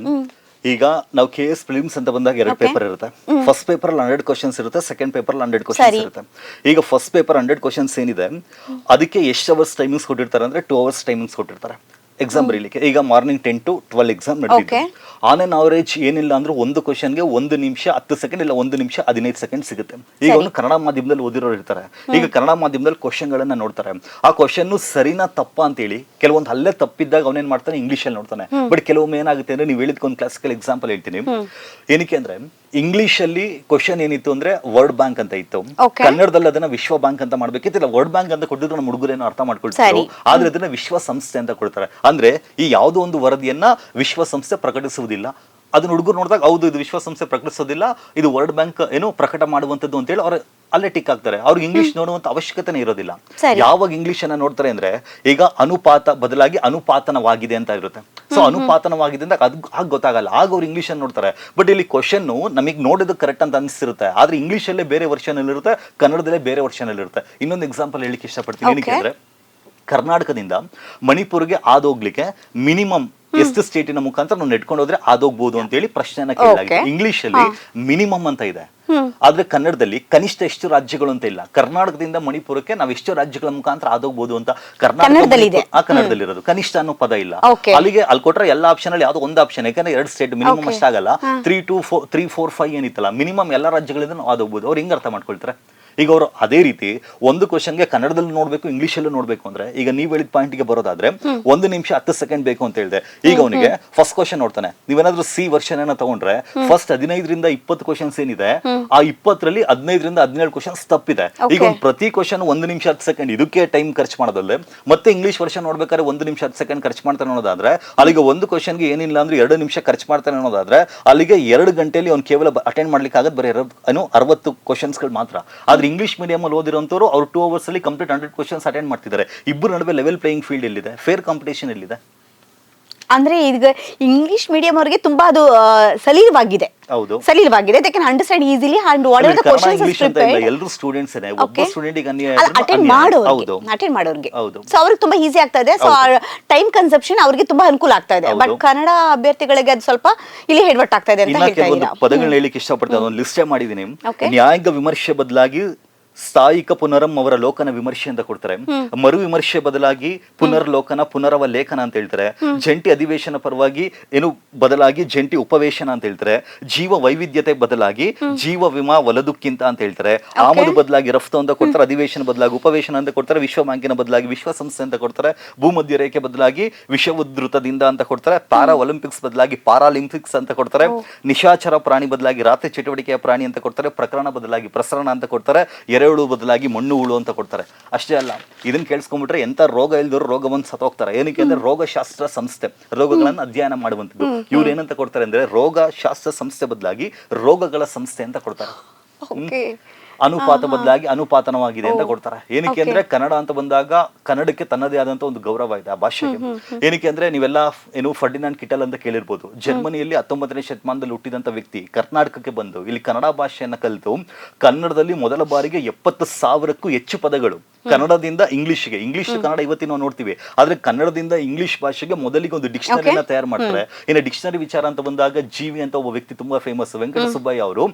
ಈಗ ನಾವು KS ಫಿಲಿಮ್ಸ್ ಅಂತ ಬಂದಾಗ 2 ಪೇಪರ್ ಇರುತ್ತೆ. ಫಸ್ಟ್ ಪೇಪರ್ 100 ಕ್ವಶನ್ಸ್ ಇರುತ್ತೆ, ಸೆಕೆಂಡ್ ಪೇಪರ್ 100 ಕ್ವಶನ್ಸ್ ಇರುತ್ತೆ. ಈಗ ಫಸ್ಟ್ ಪೇಪರ್ 100 ಕ್ವಶನ್ಸ್ ಏನಿದೆ ಅದಕ್ಕೆ ಎಷ್ಟು ಅವರ್ಸ್ ಟೈಮಿಂಗ್ಸ್ ಕೊಟ್ಟಿರ್ತಾರೆ ಅಂದ್ರೆ 2 ಅವರ್ಸ್ ಟೈಮಿಂಗ್ಸ್ ಕೊಟ್ಟಿರ್ತಾರೆ ಎಕ್ಸಾಮ್ ಬರೀಲಿಕ್ಕೆ. ಈಗ ಮಾರ್ನಿಂಗ್ 10 to 12 ಎಕ್ಸಾಮ್ ನಡೆದಿದೆ. ಆನ್ ಅನ್ ಅವರೇಜ್ ಏನಿಲ್ಲ ಅಂದ್ರೆ ಒಂದು ಕ್ವಶನ್ಗೆ 1 ನಿಮಿಷ 10 ಸೆಕೆಂಡ್ ಇಲ್ಲ 1 ನಿಮಿಷ 15 ಸೆಕೆಂಡ್ ಸಿಗುತ್ತೆ. ಈಗ ಅವನು ಕನ್ನಡ ಮಾಧ್ಯಮದಲ್ಲಿ ಓದಿರೋರು ಇರ್ತಾರೆ. ಈಗ ಕನ್ನಡ ಮಾಧ್ಯಮದಲ್ಲಿ ಕ್ವಶನ್ ಗಳನ್ನ ನೋಡ್ತಾರೆ. ಆ ಕ್ವಶನ್ ಸರಿನಾ ತಪ್ಪಾ ಅಂತೇಳಿ ಕೆಲವೊಂದು ಅಲ್ಲೇ ತಪ್ಪಿದ್ದಾಗ ಅವನೇನ್ ಮಾಡ್ತಾನೆ, ಇಂಗ್ಲಿಷ್ ಅಲ್ಲಿ ನೋಡ್ತಾನೆ. ಬಟ್ ಕೆಲವೊಮ್ಮೆ ಏನಾಗುತ್ತೆ ಅಂದ್ರೆ, ನೀವು ಹೇಳಿದ್ಕೊಂದು ಕ್ಲಾಸಿಕಲ್ ಎಕ್ಸಾಂಪಲ್ ಹೇಳ್ತೀನಿ. ಏನಕ್ಕೆ ಅಂದ್ರೆ, ಇಂಗ್ಲಿಷ್ ಅಲ್ಲಿ ಕ್ವಶನ್ ಏನಿತ್ತು ಅಂದ್ರೆ ವರ್ಡ್ ಬ್ಯಾಂಕ್ ಅಂತ ಇತ್ತು, ಕನ್ನಡದಲ್ಲಿ ಅದನ್ನ ವಿಶ್ವ ಬ್ಯಾಂಕ್ ಅಂತ ಮಾಡ್ಬೇಕಿತ್ತು. ವರ್ಡ್ ಬ್ಯಾಂಕ್ ಅಂತ ಕೊಟ್ಟಿದ್ರು ನಮ್ಮ ಹುಡುಗರೇನೋ ಅರ್ಥ ಮಾಡ್ಕೊಳ್ತಾರೆ, ಆದ್ರೆ ಅದನ್ನ ವಿಶ್ವಸಂಸ್ಥೆ ಅಂತ ಕೊಡ್ತಾರೆ. ಅಂದ್ರೆ ಈ ಯಾವುದೋ ಒಂದು ವರದಿಯನ್ನ ವಿಶ್ವಸಂಸ್ಥೆ ಪ್ರಕಟಿಸುವುದಿಲ್ಲ. ಅದನ್ನ ಹುಡುಗರು ನೋಡಿದಾಗ ಹೌದು ಇದು ವಿಶ್ವಸಂಸ್ಥೆ ಪ್ರಕಟಿಸೋದಿಲ್ಲ, ಇದು ವರ್ಲ್ಡ್ ಬ್ಯಾಂಕ್ ಪ್ರಕಟ ಮಾಡುವಂತದ್ದು ಅಂತೇಳಿ ಅವ್ರ ಅಲ್ಲೇ ಟಿಕ್ ಆಗ್ತಾರೆ. ಅವ್ರಿಗೆ ಇಂಗ್ಲಿಷ್ ನೋಡುವಂತ ಅವಶ್ಯಕತೆ ಇರೋದಿಲ್ಲ. ಯಾವಾಗ ಇಂಗ್ಲಿಷ್ ಅನ್ನ ನೋಡ್ತಾರೆ ಅಂದ್ರೆ, ಈಗ ಅನುಪಾತ ಬದಲಾಗಿ ಅನುಪಾತನವಾಗಿದೆ ಅಂತ ಇರುತ್ತೆ. ಸೊ ಅನುಪಾತನವಾಗಿದೆ ಅಂತ ಆಗ ಗೊತ್ತಾಗಲ್ಲ, ಆಗ ಅವ್ರು ಇಂಗ್ಲಿಷ್ ಅನ್ನು ನೋಡ್ತಾರೆ. ಬಟ್ ಇಲ್ಲಿ ಕ್ವಶನ್ ನಮಗೆ ನೋಡೋದು ಕರೆಕ್ಟ್ ಅಂತ ಅನಿಸಿರುತ್ತೆ, ಆದ್ರೆ ಇಂಗ್ಲಿಷ್ ಅಲ್ಲೇ ಬೇರೆ ವರ್ಷನ್ ಅಲ್ಲಿ ಇರುತ್ತೆ, ಕನ್ನಡದಲ್ಲೇ ಬೇರೆ ವರ್ಷನ್ ಅಲ್ಲಿ ಇರುತ್ತೆ. ಇನ್ನೊಂದು ಎಕ್ಸಾಂಪಲ್ ಹೇಳಿಕ್ಕೆ ಇಷ್ಟಪಡ್ತೀನಿ. ಏನಕ್ಕೆ ಅಂದ್ರೆ, ಕರ್ನಾಟಕದಿಂದ ಮಣಿಪುರ್ಗೆ ಆದೋಗ್ಲಿಕ್ಕೆ ಮಿನಿಮಮ್ ಎಷ್ಟು ಸ್ಟೇಟಿನ ಮುಖಾಂತರ ನಾವು ನೆಟ್ಕೊಂಡು ಹೋದ್ರೆ ಆದೋಗ್ಬಹುದು ಅಂತ ಹೇಳಿ ಪ್ರಶ್ನೆನ ಕೇಳಲಾಗಿದೆ. ಇಂಗ್ಲಿಷ್ ಅಲ್ಲಿ ಮಿನಿಮಮ್ ಅಂತ ಇದೆ, ಆದ್ರೆ ಕನ್ನಡದಲ್ಲಿ ಕನಿಷ್ಠ ಎಷ್ಟು ರಾಜ್ಯಗಳು ಅಂತ ಇಲ್ಲ. ಕರ್ನಾಟಕದಿಂದ ಮಣಿಪುರಕ್ಕೆ ನಾವು ಎಷ್ಟು ರಾಜ್ಯಗಳ ಮುಖಾಂತರ ಆದೋಗ್ಬೋದು ಅಂತ ಕನ್ನಡದಲ್ಲಿ ಇರೋದು, ಕನಿಷ್ಠ ಅನ್ನೋ ಪದ ಇಲ್ಲ. ಅಲ್ಲಿಗೆ ಅಲ್ಲಿ ಕೊಟ್ರೆ ಎಲ್ಲ ಆಪ್ಷನ್ ಅಲ್ಲಿ ಯಾವ್ದೋ ಒಂದು ಆಪ್ಷನ್, ಯಾಕಂದ್ರೆ 2 ಸ್ಟೇಟ್ ಮಿನಿಮಮ್ ಅಷ್ಟಾಗಲ್ಲ. 3, 4, 5 ಏನಿತ್ತಲ್ಲ ಮಿನಿಮಮ್ ಎಲ್ಲ ರಾಜ್ಯಗಳಿಂದ ನಾವು ಆದೋಗ್ಬೋದು. ಅವ್ರು ಹೆಂಗ್ ಅರ್ಥ ಮಾಡ್ಕೊಳ್ತಾರೆ? ಈಗ ಅವರು ಅದೇ ರೀತಿ ಒಂದು ಕ್ವಶನ್ಗೆ ಕನ್ನಡದಲ್ಲಿ ನೋಡ್ಬೇಕು, ಇಂಗ್ಲಿಷಲ್ಲೂ ನೋಡ್ಬೇಕು ಅಂದ್ರೆ, ಈಗ ನೀವು ಹೇಳಿದ ಪಾಯಿಂಟ್ಗೆ ಬರೋದಾದ್ರೆ 1 ನಿಮಿಷ 10 ಸೆಕೆಂಡ್ ಬೇಕು ಅಂತ ಹೇಳಿದೆ. ಈಗ ಅವನಿಗೆ ಫಸ್ಟ್ ಕ್ವಶನ್ ನೋಡ್ತಾನೆ. ನೀವೇನಾದ್ರೂ C ವರ್ಷನ್ ಅನ್ನ ತಗೊಂಡ್ರೆ ಫಸ್ಟ್ 15ರಿಂದ 20 ಕ್ವಶನ್ಸ್ ಏನಿದೆ, ಆ 20ರಲ್ಲಿ 15ರಿಂದ 17 ಕ್ವಶನ್ಸ್ ತಪ್ಪಿದೆ. ಈಗ ಒಂದು ಪ್ರತಿ ಕ್ವಶನ್ 1 ನಿಮಿಷ 10 ಸೆಕೆಂಡ್ ಇದಕ್ಕೆ ಟೈಮ್ ಖರ್ಚು ಮಾಡೋದಲ್ಲದೆ, ಮತ್ತೆ ಇಂಗ್ಲಿಷ್ ವರ್ಷನ್ ನೋಡ್ಬೇಕಾದ್ರೆ 1 ನಿಮಿಷ 10 ಸೆಕೆಂಡ್ ಖರ್ಚು ಮಾಡ್ತಾನೆ ಅನ್ನೋದಾದ್ರೆ, ಅಲ್ಲಿಗೆ ಒಂದು ಕ್ವಶನ್ಗೆ ಏನಿಲ್ಲ ಅಂದ್ರೆ 2 ನಿಮಿಷ ಖರ್ಚು ಮಾಡ್ತಾನೆ ಅನ್ನೋದಾದ್ರೆ, ಅಲ್ಲಿಗೆ 2 ಗಂಟೆಯಲ್ಲಿ ಅವ್ನು ಕೇವಲ ಅಟೆಂಡ್ ಮಾಡ್ಲಿಕ್ಕೆ ಆಗದ್ ಬರೀ 60 ಕ್ವಶನ್ಸ್ಗಳು ಮಾತ್ರ. ಆದ್ರೆ ಇಂಗ್ಲಿಷ್ ಮೀಡಿಯಂ ಅಲ್ಲಿ ಓದಿರೋಂಥವ್ರು ಅವ್ರು 2 ಅವರ್ಸ್ ಅಲ್ಲಿ ಕಂಪ್ಲೀಟ್ 100 ಕ್ವಶನ್ಸ್ ಅಟೆಂಡ್ ಮಾಡ್ತಿದ್ದಾರೆ. ಇಬ್ಬರು ನಡುವೆ ಲೆವೆಲ್ ಪ್ಲೇಯಿಂಗ್ ಫೀಲ್ಡ್ ಎಲ್ಲಿದೆ, ಫೇರ್ ಕಾಂಪಿಟೇಷನ್ ಎಲ್ಲಿದೆ? ಅಂದ್ರೆ ಈಗ ಇಂಗ್ಲಿಷ್ ಮೀಡಿಯಂ ಅವರಿಗೆ ತುಂಬಾ ಅದು ಸಲೀಲವಾಗಿದೆ. ಸಲೀಲವಾಗಿದೆ, they can understand easily and whatever the questions is prepared. ಎಲ್ಲರೂ ಸ್ಟೂಡೆಂಟ್ಸ್ ಏನೇ, ಒಬ್ಬ ಸ್ಟೂಡೆಂಟ್ ಗೆ ಅಟೆಂಡ್ ಮಾಡೋರಿಗೆ ಸೊ ಅವ್ರಿಗೆ ತುಂಬಾ ಈಸಿ ಆಗ್ತಾ ಇದೆ. ಸೊ ಟೈಮ್ ಕನ್ಸಂಪ್ಷನ್ ಅವ್ರಿಗೆ ತುಂಬಾ ಅನುಕೂಲ ಆಗ್ತಾ ಇದೆ. ಬಟ್ ಕನ್ನಡ ಅಭ್ಯರ್ಥಿಗಳಿಗೆ ಅದು ಸ್ವಲ್ಪ ಇಲ್ಲಿ ಹೆಡ್ವರ್ಟ್ ಆಗ್ತಾ ಇದೆ ಅಂತ ಹೇಳ್ತಾ ಇದ್ದೀರಾ. ಪದಗಳನ್ನ ಹೇಳಿಕ್ಕೆ ಇಷ್ಟಪಡ್ತೀನಿ, ಅದೊಂದು ಲಿಸ್ಟೇ ಮಾಡಿದೀನಿ. ನ್ಯಾಯಾಂಗ ವಿಮರ್ಶೆ ಬದಲಾಗಿ ಸ್ಥಾಯಿಕ ಪುನರಂ ಅವರ ಲೋಕನ ವಿಮರ್ಶೆ ಅಂತ ಕೊಡ್ತಾರೆ. ಮರು ವಿಮರ್ಶೆ ಬದಲಾಗಿ ಪುನರ್ಲೋಕನ ಪುನರವಲೇಖನ ಅಂತ ಹೇಳ್ತಾರೆ. ಜಂಟಿ ಅಧಿವೇಶನ ಪರವಾಗಿ ಏನು ಬದಲಾಗಿ ಜಂಟಿ ಉಪವೇಶನ ಅಂತ ಹೇಳ್ತಾರೆ. ಜೀವ ವೈವಿಧ್ಯತೆ ಬದಲಾಗಿ ಜೀವ ವಿಮಾ ಒಲದುಕ್ಕಿಂತ ಅಂತ ಹೇಳ್ತಾರೆ. ಆಮದು ಬದಲಾಗಿ ರಫ್ತು ಅಂತ ಕೊಡ್ತಾರೆ. ಅಧಿವೇಶನ ಬದಲಾಗಿ ಉಪವೇಶನ ಅಂತ ಕೊಡ್ತಾರೆ. ವಿಶ್ವ ಬ್ಯಾಂಕಿನ ಬದಲಾಗಿ ವಿಶ್ವಸಂಸ್ಥೆ ಅಂತ ಕೊಡ್ತಾರೆ. ಭೂಮಧ್ಯ ರೇಖೆ ಬದಲಾಗಿ ವಿಶ್ವೋದ್ಧೃತದಿಂದ ಅಂತ ಕೊಡ್ತಾರೆ. ಪ್ಯಾರಾ ಒಲಿಂಪಿಕ್ಸ್ ಬದಲಾಗಿ ಪಾರಾಲಿಂಪಿಕ್ಸ್ ಅಂತ ಕೊಡ್ತಾರೆ. ನಿಶಾಚರ ಪ್ರಾಣಿ ಬದಲಾಗಿ ರಾತ್ರಿ ಚಟುವಟಿಕೆಯ ಪ್ರಾಣಿ ಅಂತ ಕೊಡ್ತಾರೆ. ಪ್ರಕರಣ ಬದಲಾಗಿ ಪ್ರಸರಣ ಅಂತ ಕೊಡ್ತಾರೆ. ಎರೆಹುಳು ಬದಲಾಗಿ ಮಣ್ಣು ಹುಳು ಅಂತ ಕೊಡ್ತಾರೆ. ಅಷ್ಟೇ ಅಲ್ಲ, ಇದನ್ನ ಕೇಳಿಸ್ಕೊಂಡ್ಬಿಟ್ರೆ ಎಂತ ರೋಗ ಇಲ್ದವರು ರೋಗವನ್ನು ಸತ್ತೋಗ್ತಾರೆ. ಏನಕ್ಕೆ ಅಂದ್ರೆ ರೋಗಶಾಸ್ತ್ರ ಸಂಸ್ಥೆ ರೋಗಗಳನ್ನು ಅಧ್ಯಯನ ಮಾಡುವಂಥದ್ದು. ಇವ್ರು ಏನಂತ ಕೊಡ್ತಾರೆ ಅಂದ್ರೆ ರೋಗಶಾಸ್ತ್ರ ಸಂಸ್ಥೆ ಬದಲಾಗಿ ರೋಗಗಳ ಸಂಸ್ಥೆ ಅಂತ ಕೊಡ್ತಾರೆ. ಅನುಪಾತ ಬದಲಾಗಿ ಅನುಪಾತನವಾಗಿದೆ ಅಂತ ಕೊಡ್ತಾರೆ. ಏನಕ್ಕೆ ಅಂದ್ರೆ ಕನ್ನಡ ಅಂತ ಬಂದಾಗ ಕನ್ನಡಕ್ಕೆ ತನ್ನದೇ ಆದಂತ ಒಂದು ಗೌರವ ಇದೆ ಆ ಭಾಷೆಗೆ. ಏನಕ್ಕೆ ಅಂದ್ರೆ ನೀವೆಲ್ಲ ಏನು ಫರ್ಡಿನಾಂಡ್ ಕಿಟಲ್ ಅಂತ ಕೇಳಿರ್ಬೋದು. ಜರ್ಮನಿಯಲ್ಲಿ 19ನೇ ಶತಮಾನದಲ್ಲಿ ಹುಟ್ಟಿದಂತ ವ್ಯಕ್ತಿ ಕರ್ನಾಟಕಕ್ಕೆ ಬಂದು ಇಲ್ಲಿ ಕನ್ನಡ ಭಾಷೆಯನ್ನ ಕಲಿತು ಕನ್ನಡದಲ್ಲಿ ಮೊದಲ ಬಾರಿಗೆ 70,000ಕ್ಕೂ ಹೆಚ್ಚು ಪದಗಳು ಕನ್ನಡದಿಂದ ಇಂಗ್ಲಿಷ್ಗೆ, ಇಂಗ್ಲಿಷ್ ಕನ್ನಡ ಇವತ್ತಿನ ನಾವು ನೋಡ್ತೀವಿ, ಆದ್ರೆ ಕನ್ನಡದಿಂದ ಇಂಗ್ಲಿಷ್ ಭಾಷೆಗೆ ಮೊದಲಿಗೆ ಒಂದು ಡಿಕ್ಷನರಿನ ತಯಾರು ಮಾಡ್ತಾರೆ. ಇನ್ನು ಡಿಕ್ಷನರಿ ವಿಚಾರ ಅಂತ ಬಂದಾಗ ಜೀವಿ ಅಂತ ಒಬ್ಬ ವ್ಯಕ್ತಿ ತುಂಬಾ ಫೇಮಸ್, ವೆಂಕಟ ಸುಬ್ಬಯ್ಯ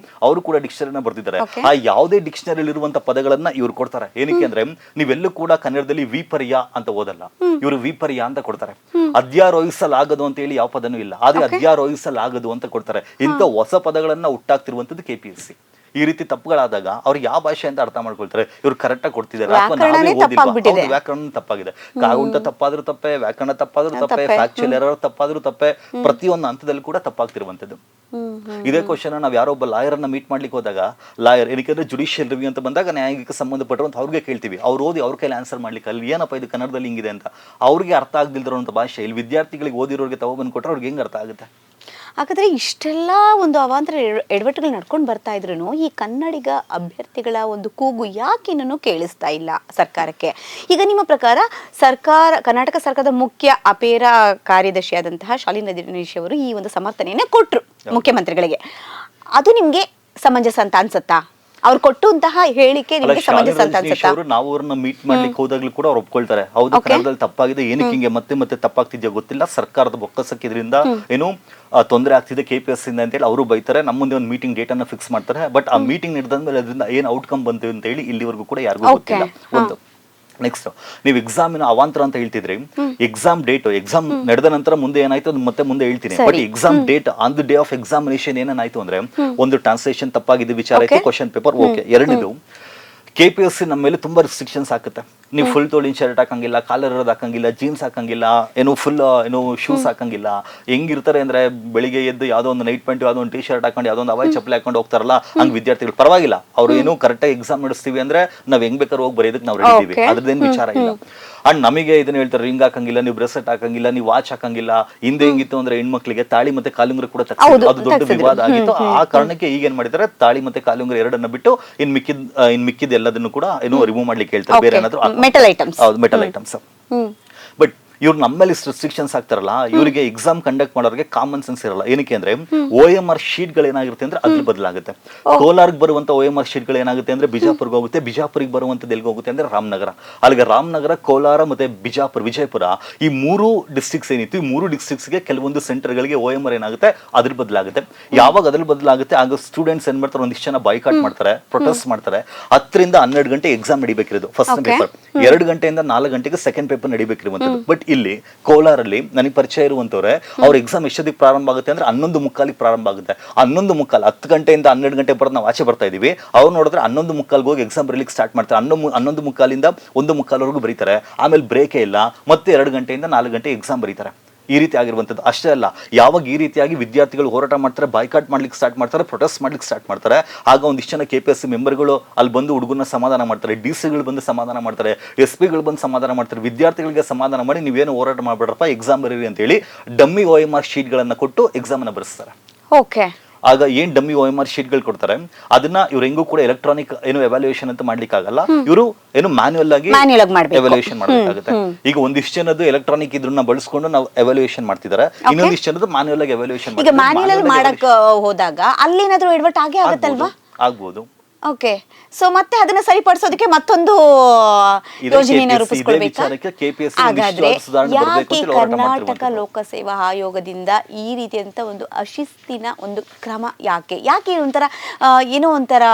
ಅವರು ಕೂಡ ಡಿಕ್ಷನರಿನ ಬರ್ದಿದ್ದಾರೆ. ಆ ಯಾವುದೇ ಡಿಕ್ಷನರಿ ಇರುವಂತ ಪದಗಳನ್ನ ಇವ್ರು ಕೊಡ್ತಾರೆ. ಏನಕ್ಕೆ ಅಂದ್ರೆ ನೀವೆಲ್ಲೂ ಕೂಡ ಕನ್ನಡದಲ್ಲಿ ವಿಪರ್ಯ ಅಂತ ಓದಲ್ಲ, ಇವರು ವಿಪರ್ಯ ಅಂತ ಕೊಡ್ತಾರೆ. ಅಧ್ಯಾರೋಹಿಸಲಾಗದು ಅಂತ ಹೇಳಿ ಯಾವ ಪದನೂ ಇಲ್ಲ, ಆದ್ರೆ ಅಧ್ಯಾರೋಹಿಸಲಾಗದು ಅಂತ ಕೊಡ್ತಾರೆ. ಇಂಥ ಹೊಸ ಪದಗಳನ್ನ ಹುಟ್ಟಾಕ್ತಿರುವಂತದ್ದು KPSC. ಈ ರೀತಿ ತಪ್ಪುಗಳಾದಾಗ ಅವ್ರು ಯಾವ ಭಾಷೆ ಅಂತ ಅರ್ಥ ಮಾಡ್ಕೊಳ್ತಾರೆ. ಇವ್ರು ಕರೆಕ್ಟ್ ಆಗಿ ಕೊಡ್ತಿದ್ದಾರೆ, ವ್ಯಾಕರಣ ತಪ್ಪಾಗಿದೆ. ಕಾಗುಂಟ ತಪ್ಪಾದ್ರೂ ತಪ್ಪೆ, ವ್ಯಾಕರಣ ತಪ್ಪಾದ್ರೂ ತಪ್ಪೆ, ಫ್ಯಾಕ್ಚುಯಲ್ ಎರರ್ ತಪ್ಪಾದ್ರೂ ತಪ್ಪೆ, ಪ್ರತಿಯೊಂದು ಹಂತದಲ್ಲಿ ಕೂಡ ತಪ್ಪಾಗ್ತಿರುವಂತದ್ದು. ಇದೇ ಕ್ವಶನ್ ನಾವ್ ಯಾರೋ ಒಬ್ಬ ಲಾಯರ್ ಅನ್ನ ಮೀಟ್ ಮಾಡ್ಲಿಕ್ಕೆ ಹೋದಾಗ, ಲಾಯರ್ ಏನಕ್ಕೆ ಜುಡಿಷಿಯಲ್ ರಿವ್ಯೂ ಅಂತ ಬಂದಾಗ ನ್ಯಾಯಾಂಗಕ್ಕೆ ಸಂಬಂಧಪಟ್ಟಂತ ಅವ್ರಿಗೆ ಕೇಳ್ತೀವಿ. ಅವ್ರು ಓದಿ ಅವ್ರ ಕೈಲಿ ಆನ್ಸರ್ ಮಾಡ್ಲಿಕ್ಕೆ ಅಲ್ಲಿ ಏನಪ್ಪ ಇದು ಕನ್ನಡದಲ್ಲಿ ಹಿಂಗಿದೆ ಅಂತ ಅವ್ರಿಗೆ ಅರ್ಥ ಆಗ್ದಿಲ್ದಿರೋಂಥ ಭಾಷೆ ಇಲ್ಲಿ ವಿದ್ಯಾರ್ಥಿಗಳಿಗೆ ಓದಿರೋರಿಗೆ ತಗೊಬಂದು ಕೊಟ್ಟರೆ ಅವ್ರಿಗೆ ಹೆಂಗ್ ಅರ್ಥ ಆಗುತ್ತೆ? ಹಾಗಾದ್ರೆ ಇಷ್ಟೆಲ್ಲ ಒಂದು ಅವಾಂತರ ಎಡವಟ್ಟುಗಳು ನಡ್ಕೊಂಡು ಬರ್ತಾ ಇದ್ರು ಈ ಕನ್ನಡಿಗ ಅಭ್ಯರ್ಥಿಗಳ ಒಂದು ಕೂಗು ಯಾಕಿನ್ನೂ ಕೇಳಿಸ್ತಾ ಇಲ್ಲ ಸರ್ಕಾರಕ್ಕೆ? ಈಗ ನಿಮ್ಮ ಪ್ರಕಾರ ಕರ್ನಾಟಕ ಸರ್ಕಾರದ ಮುಖ್ಯ ಅಪೇರ ಕಾರ್ಯದರ್ಶಿಯಾದಂತಹ ಶಾಲಿನಿ ದಿನೇಶ್ ಅವರು ಈ ಒಂದು ಸಮರ್ಥನೆಯನ್ನ ಕೊಟ್ರು ಮುಖ್ಯಮಂತ್ರಿಗಳಿಗೆ. ಅದು ನಿಮ್ಗೆ ಸಮಂಜಸ ಅಂತ ಅನ್ಸುತ್ತಾ? ಅವ್ರು ಕೊಟ್ಟಂತಹ ಹೇಳಿಕೆ ನಿಮಗೆ ಸಮಂಜಸ ಅಂತ ಅನ್ಸುತ್ತಾ? ನಾವು ಅವ್ರನ್ನ ಮೀಟ್ ಮಾಡ್ಲಿಕ್ಕೆ ಹೋದಾಗ್ಲೂ ಕೂಡ ಅವ್ರು ಒಪ್ಕೊಳ್ತಾರೆ, ಹೌದು ಕನ್ನಡದಲ್ಲಿ ತಪ್ಪಾಗಿದೆ, ಏನಕ್ಕೆ ಹಿಂಗೆ ಮತ್ತೆ ತಪ್ಪಾಗ್ತಿದ್ಯೋ ಗೊತ್ತಿಲ್ಲ, ಸರ್ಕಾರದ ಬೊಕ್ಕಸಕ್ಕೆ ಇದರಿಂದ ಏನು ತೊಂದರೆ ಆಗ್ತಿದೆ KPSC ಇಂದ ಅಂತ ಹೇಳಿ ಅವರು ಬೈತಾರೆ. ನಮ್ಮ ಮುಂದೆ ಒಂದು ಮೀಟಿಂಗ್ ಡೇಟ್ ಅನ್ನ ಫಿಕ್ಸ್ ಮಾಡ್ತಾರೆ. ಬಟ್ ಆ ಮೀಟಿಂಗ್ ನಡೆದಾದ್ಮೇಲೆ ಅದರಿಂದ ಏನ್ ಔಟ್ಕಮ್ ಬಂತು ಅಂತ ಹೇಳಿ ಇಲ್ಲಿವರೆಗೂ ಕೂಡ ಯಾರಿಗೂ ಗೊತ್ತಿಲ್ಲ. ಒಂದು ನೆಕ್ಸ್ಟ್ ನೀವು ಎಕ್ಸಾಮಿನ ಅವಾಂತರ ಅಂತ ಹೇಳ್ತಿದ್ರಿ. ಎಕ್ಸಾಮ್ ನಡೆದ ನಂತರ ಮುಂದೆ ಏನಾಯ್ತು ಅದು ಮತ್ತೆ ಮುಂದೆ ಹೇಳ್ತೀನಿ. But exam date on the day of examination ಏನಾಯ್ತು ಅಂದ್ರೆ ಒಂದು ಟ್ರಾನ್ಸ್ಲೇಷನ್ ತಪ್ಪಾಗಿದೆ ವಿಚಾರ ಆಯ್ತು, ಕ್ವಶನ್ ಪೇಪರ್ ಓಕೆ. ಎರಡನೇದು KPSC ನಮ್ಮ ಮೇಲೆ ತುಂಬಾ ರಿಸ್ಟ್ರಿಕ್ಷನ್ಸ್ ಹಾಕುತ್ತೆ. ನೀವು ಫುಲ್ ತೋಳಿನ ಶರ್ಟ್ ಹಾಕಂಗಿಲ್ಲ, ಕಾಲರ್ ಇರೋದು ಹಾಕಂಗಿಲ್ಲ, ಜೀನ್ಸ್ ಹಾಕಂಗಿಲ್ಲ, ಫುಲ್ ಶೂಸ್ ಹಾಕಂಗಿಲ್ಲ. ಹೆಂಗಿರ್ತಾರೆ ಅಂದ್ರೆ ಬೆಳಿಗ್ಗೆ ಎದ್ದು ಯಾವ್ದೋ ಒಂದು ನೈಟ್ ಪ್ಯಾಂಟ್, ಯಾವ್ದೋ ಒಂದು T-ಶರ್ಟ್ ಹಾಕೊಂಡು ಯಾವ್ದೋ ಒಂದು ಹವಾಯಿ ಚಪ್ಪಲಿ ಹಾಕೊಂಡು ಹೋಗ್ತಾರಲ್ಲ, ಹಂಗ್ ವಿದ್ಯಾರ್ಥಿಗಳು ಪರವಾಗಿಲ್ಲ, ಅವ್ರು ಕರೆಕ್ಟಾಗಿ ಎಕ್ಸಾಮ್ ನಡೆಸ್ತೀವಿ ಅಂದ್ರೆ ನಾವ್ ಹೆಂಗ್ ಬೇಕಾದ್ರೂ ಹೋಗಿ ಬರೆಯೋದಕ್ಕೆ ನಾವು ರೆಡಿ ಇದೀವಿ, ಅದ್ರದ್ದೇನು ವಿಚಾರ ಇಲ್ಲ. ಅಂಡ್ ನಮಗೆ ಇದನ್ನ ಹೇಳ್ತಾರೆ, ರಿಂಗ್ ಹಾಕಂಗಿಲ್ಲ, ನೀವು ಬ್ರೆಸ್ಲೆಟ್ ಹಾಕಂಗಿಲ್ಲ, ನೀವು ವಾಚ್ ಹಾಕಂಗಿಲ್ಲ. ಹಿಂದೆ ಹೆಂಗಿತ್ತು ಅಂದ್ರೆ ಹೆಣ್ಮಕ್ಳಿಗೆ ತಾಳಿ ಮತ್ತೆ ಕಾಲುಂಗ್ರ ಕೂಡ ತಗ್ಸಿದ್ರು, ಅದು ದೊಡ್ಡ ವಿವಾದ ಆಗಿತ್ತು. ಆ ಕಾರಣಕ್ಕೆ ಈಗ ಏನ್ ಮಾಡಿದ್ದಾರೆ, ತಾಳಿ ಮತ್ತೆ ಕಾಲುಂಗ್ರ ಎರಡನ್ನ ಬಿಟ್ಟು ಇನ್ ಮಿಕ್ಕಿದ ಎಲ್ಲದನ್ನು ಕೂಡ ರಿಮೂವ್ ಮಾಡ್ಲಿಕ್ಕೆ ಹೇಳ್ತಾರೆ. ಬೇರೆ ಏನಾದ್ರು ಮೆಟಲ್ ಐಟಮ್ಸ್. ಬಟ್ ಇವ್ರು ನಮ್ಮಲ್ಲಿ ರಿಸ್ಟ್ರಿಕ್ಷನ್ಸ್ ಆಗ್ತಾರಲ್ಲ, ಇವರಿಗೆ ಎಕ್ಸಾಮ್ ಕಂಡಕ್ಟ್ ಮಾಡೋರಿಗೆ ಕಾಮನ್ ಸೆನ್ಸ್ ಇರಲ್ಲ. ಏನಕ್ಕೆ ಅಂದ್ರೆ OMR ಶೀಟ್ ಗಳು ಏನಾಗಿರುತ್ತೆ ಅಂದ್ರೆ ಅದ್ರ ಬದಲಾಗುತ್ತೆ. ಕೋಲಾರ್ಗೆ ಬರುವಂತ OMR ಶೀಟ್ ಗಳು ಏನಾಗುತ್ತೆ ಅಂದ್ರೆ ಬಿಜಾಪುರ್ಗೆ ಹೋಗುತ್ತೆ, ಬಿಜಾಪುರಿಗೆ ಬರುವಂತದ್ದು ಎಲ್ಲಿಗೆ ಹೋಗುತ್ತೆ ಅಂದ್ರೆ ರಾಮನಗರ. ಅಲ್ಲಿಗೆ ರಾಮನಗರ, ಕೋಲಾರ ಮತ್ತೆ ವಿಜಯಪುರ ಈ ಮೂರು ಡಿಸ್ಟ್ರಿಕ್ಟ್ಸ್ ಏನಿತ್ತು, ಈ ಮೂರು ಡಿಸ್ಟ್ರಿಕ್ಟ್ಸ್ಗೆ ಕೆಲವೊಂದು ಸೆಂಟರ್ಗಳಿಗೆ OMR ಏನಾಗುತ್ತೆ ಅದ್ರ ಬದಲಾಗುತ್ತೆ. ಯಾವಾಗ ಅದ್ರ ಬದಲಾಗುತ್ತೆ ಆಗ ಸ್ಟೂಡೆಂಟ್ಸ್ ಏನ್ ಮಾಡ್ತಾರೆ, ಒಂದಿಷ್ಟು ಜನ ಬಾಯ್ಕಾಟ್ ಮಾಡ್ತಾರೆ, ಪ್ರೊಟೆಸ್ಟ್ ಮಾಡ್ತಾರೆ. 10 ರಿಂದ 12 ಗಂಟೆ ಎಕ್ಸಾಮ್ ನಡಿಬೇಕಿರೋದು ಫಸ್ಟ್ ಪೇಪರ್, 2 ಗಂಟೆಯಿಂದ 4 ಗಂಟೆಗೆ ಸೆಕೆಂಡ್ ಪೇಪರ್ ನಡಿಬೇಕಿರುವಂತದ್ದು. ಬಟ್ ಇಲ್ಲಿ ಕೋಲಾರಲ್ಲಿ ನನಗೆ ಪರಿಚಯ ಇರುವಂತವ್ರೆ, ಅವ್ರ ಎಕ್ಸಾಮ್ ಎಷ್ಟೊತ್ತಿಗೆ ಪ್ರಾರಂಭ ಆಗುತ್ತೆ ಅಂದ್ರೆ 11:15 ಪ್ರಾರಂಭ ಆಗುತ್ತೆ. 11:15 10 ಗಂಟೆಯಿಂದ 12 ಗಂಟೆ ಬರೋದು ನಾವು ಆಚೆ ಬರ್ತಾ ಇದೀವಿ. ಅವ್ರು ನೋಡಿದ್ರೆ 11:15 ಹೋಗಿ ಎಕ್ಸಾಮ್ ಬರೀಲಿಕ್ಕೆ ಸ್ಟಾರ್ಟ್ ಮಾಡ್ತಾರೆ. 11:15 1:15 ಬರೀತಾರೆ. ಆಮೇಲೆ ಬ್ರೇಕೇ ಇಲ್ಲ, ಮತ್ತೆ 2 ಗಂಟೆಯಿಂದ 4 ಗಂಟೆ ಎಕ್ಸಾಮ್ ಬರೀತಾರೆ. ಈ ರೀತಿ ಆಗಿರುವಂಥದ್ದು. ಅಷ್ಟೇ ಅಲ್ಲ, ಯಾವಾಗ ಈ ರೀತಿಯಾಗಿ ವಿದ್ಯಾರ್ಥಿಗಳು ಹೋರಾಟ ಮಾಡ್ತಾರೆ, ಬಾಯ್ಕಾಟ್ ಮಾಡ್ಲಿಕ್ಕೆ ಸ್ಟಾರ್ಟ್ ಮಾಡ್ತಾರೆ, ಪ್ರೊಟೆಸ್ಟ್ ಮಾಡ್ಲಿಕ್ಕೆ ಸ್ಟಾರ್ಟ್ ಮಾಡ್ತಾರೆ, ಆಗ ಒಂದಿಷ್ಟು ಜನ KPSC ಮೆಂಬರ್ಗಳು ಅಲ್ಲಿ ಬಂದು ಹುಡುಗನ ಸಮಾಧಾನ ಮಾಡ್ತಾರೆ, DC-ಗಳು ಬಂದು ಸಮಾಧಾನ ಮಾಡ್ತಾರೆ, SP-ಗಳು ಬಂದು ಸಮಾಧಾನ ಮಾಡ್ತಾರೆ, ವಿದ್ಯಾರ್ಥಿಗಳಿಗೆ ಸಮಾಧಾನ ಮಾಡಿ ನೀವೇನು ಹೋರಾಟ ಮಾಡ್ಬೇಡ್ರಪ್ಪ, ಎಕ್ಸಾಮ್ ಬರೀರಿ ಅಂತ ಹೇಳಿ ಡಮ್ಮಿ OMR ಶೀಟ್ಗಳನ್ನ ಕೊಟ್ಟು ಎಕ್ಸಾಮ್ ಅನ್ನ ಬರೆಸ್ತಾರೆ. ಓಕೆ. ಆಗ ಏನ್ ಡಮ್ಮಿ OMR ಶೀಟ್ಗಳು ಕೊಡ್ತಾರೆ ಅದನ್ನ ಇವ್ರು ಹೆಂಗೂ ಕೂಡ ಎಲೆಕ್ಟ್ರಾನಿಕ್ ಎವ್ಯಾಲ್ಯೂಯೇಷನ್ ಅಂತ ಮಾಡ್ಲಿಕ್ಕೆ ಆಗಲ್ಲ, ಇವರು ಮ್ಯಾನ್ಯುಯಲ್ ಆಗಿ ಎವ್ಯಾಲ್ಯೂಯೇಷನ್ ಮಾಡಬೇಕಾಗುತ್ತೆ. ಈಗ ಒಂದಿಷ್ಟು ಜನದ್ದು ಎಲೆಕ್ಟ್ರಾನಿಕ್ ಇದ್ರನ್ನ ಬಳಸ್ಕೊಂಡು ನಾವು ಎವ್ಯಾಲ್ಯೂಯೇಷನ್ ಮಾಡ್ತಿದ್ದಾರೆ, ಇನ್ನೊಂದಿಷ್ಟು ಜನದ್ದು ಮ್ಯಾನ್ಯುಯಲ್ ಆಗಿ ಎವ್ಯಾಲ್ಯೂಯೇಷನ್ ಈಗ ಮ್ಯಾನ್ಯುಯಲ್ ಮಾಡಕ್ ಹೋದಾಗ ಅಲ್ಲಿ ಏನಾದ್ರೂ ಎಡವಟ್ ಆಗೇ ಆಗುತ್ತಲ್ವಾ? ಆಗ್ಬೋದು. ಓಕೆ, ಸೊ ಮತ್ತೆ ಅದನ್ನ ಸರಿಪಡಿಸೋದಕ್ಕೆ ಮತ್ತೊಂದು ಯೋಜನೆಯನ್ನ ರೂಪಿಸ್ಕೊಳ್ಬೇಕಾ? ಹಾಗಾದ್ರೆ ಯಾಕೆ ಕರ್ನಾಟಕ ಲೋಕಸೇವಾ ಆಯೋಗದಿಂದ ಈ ರೀತಿಯಂತ ಒಂದು ಅಶಿಸ್ತಿನ ಒಂದು ಕ್ರಮ ಯಾಕೆ ಒಂಥರ ಏನೋ ಒಂಥರ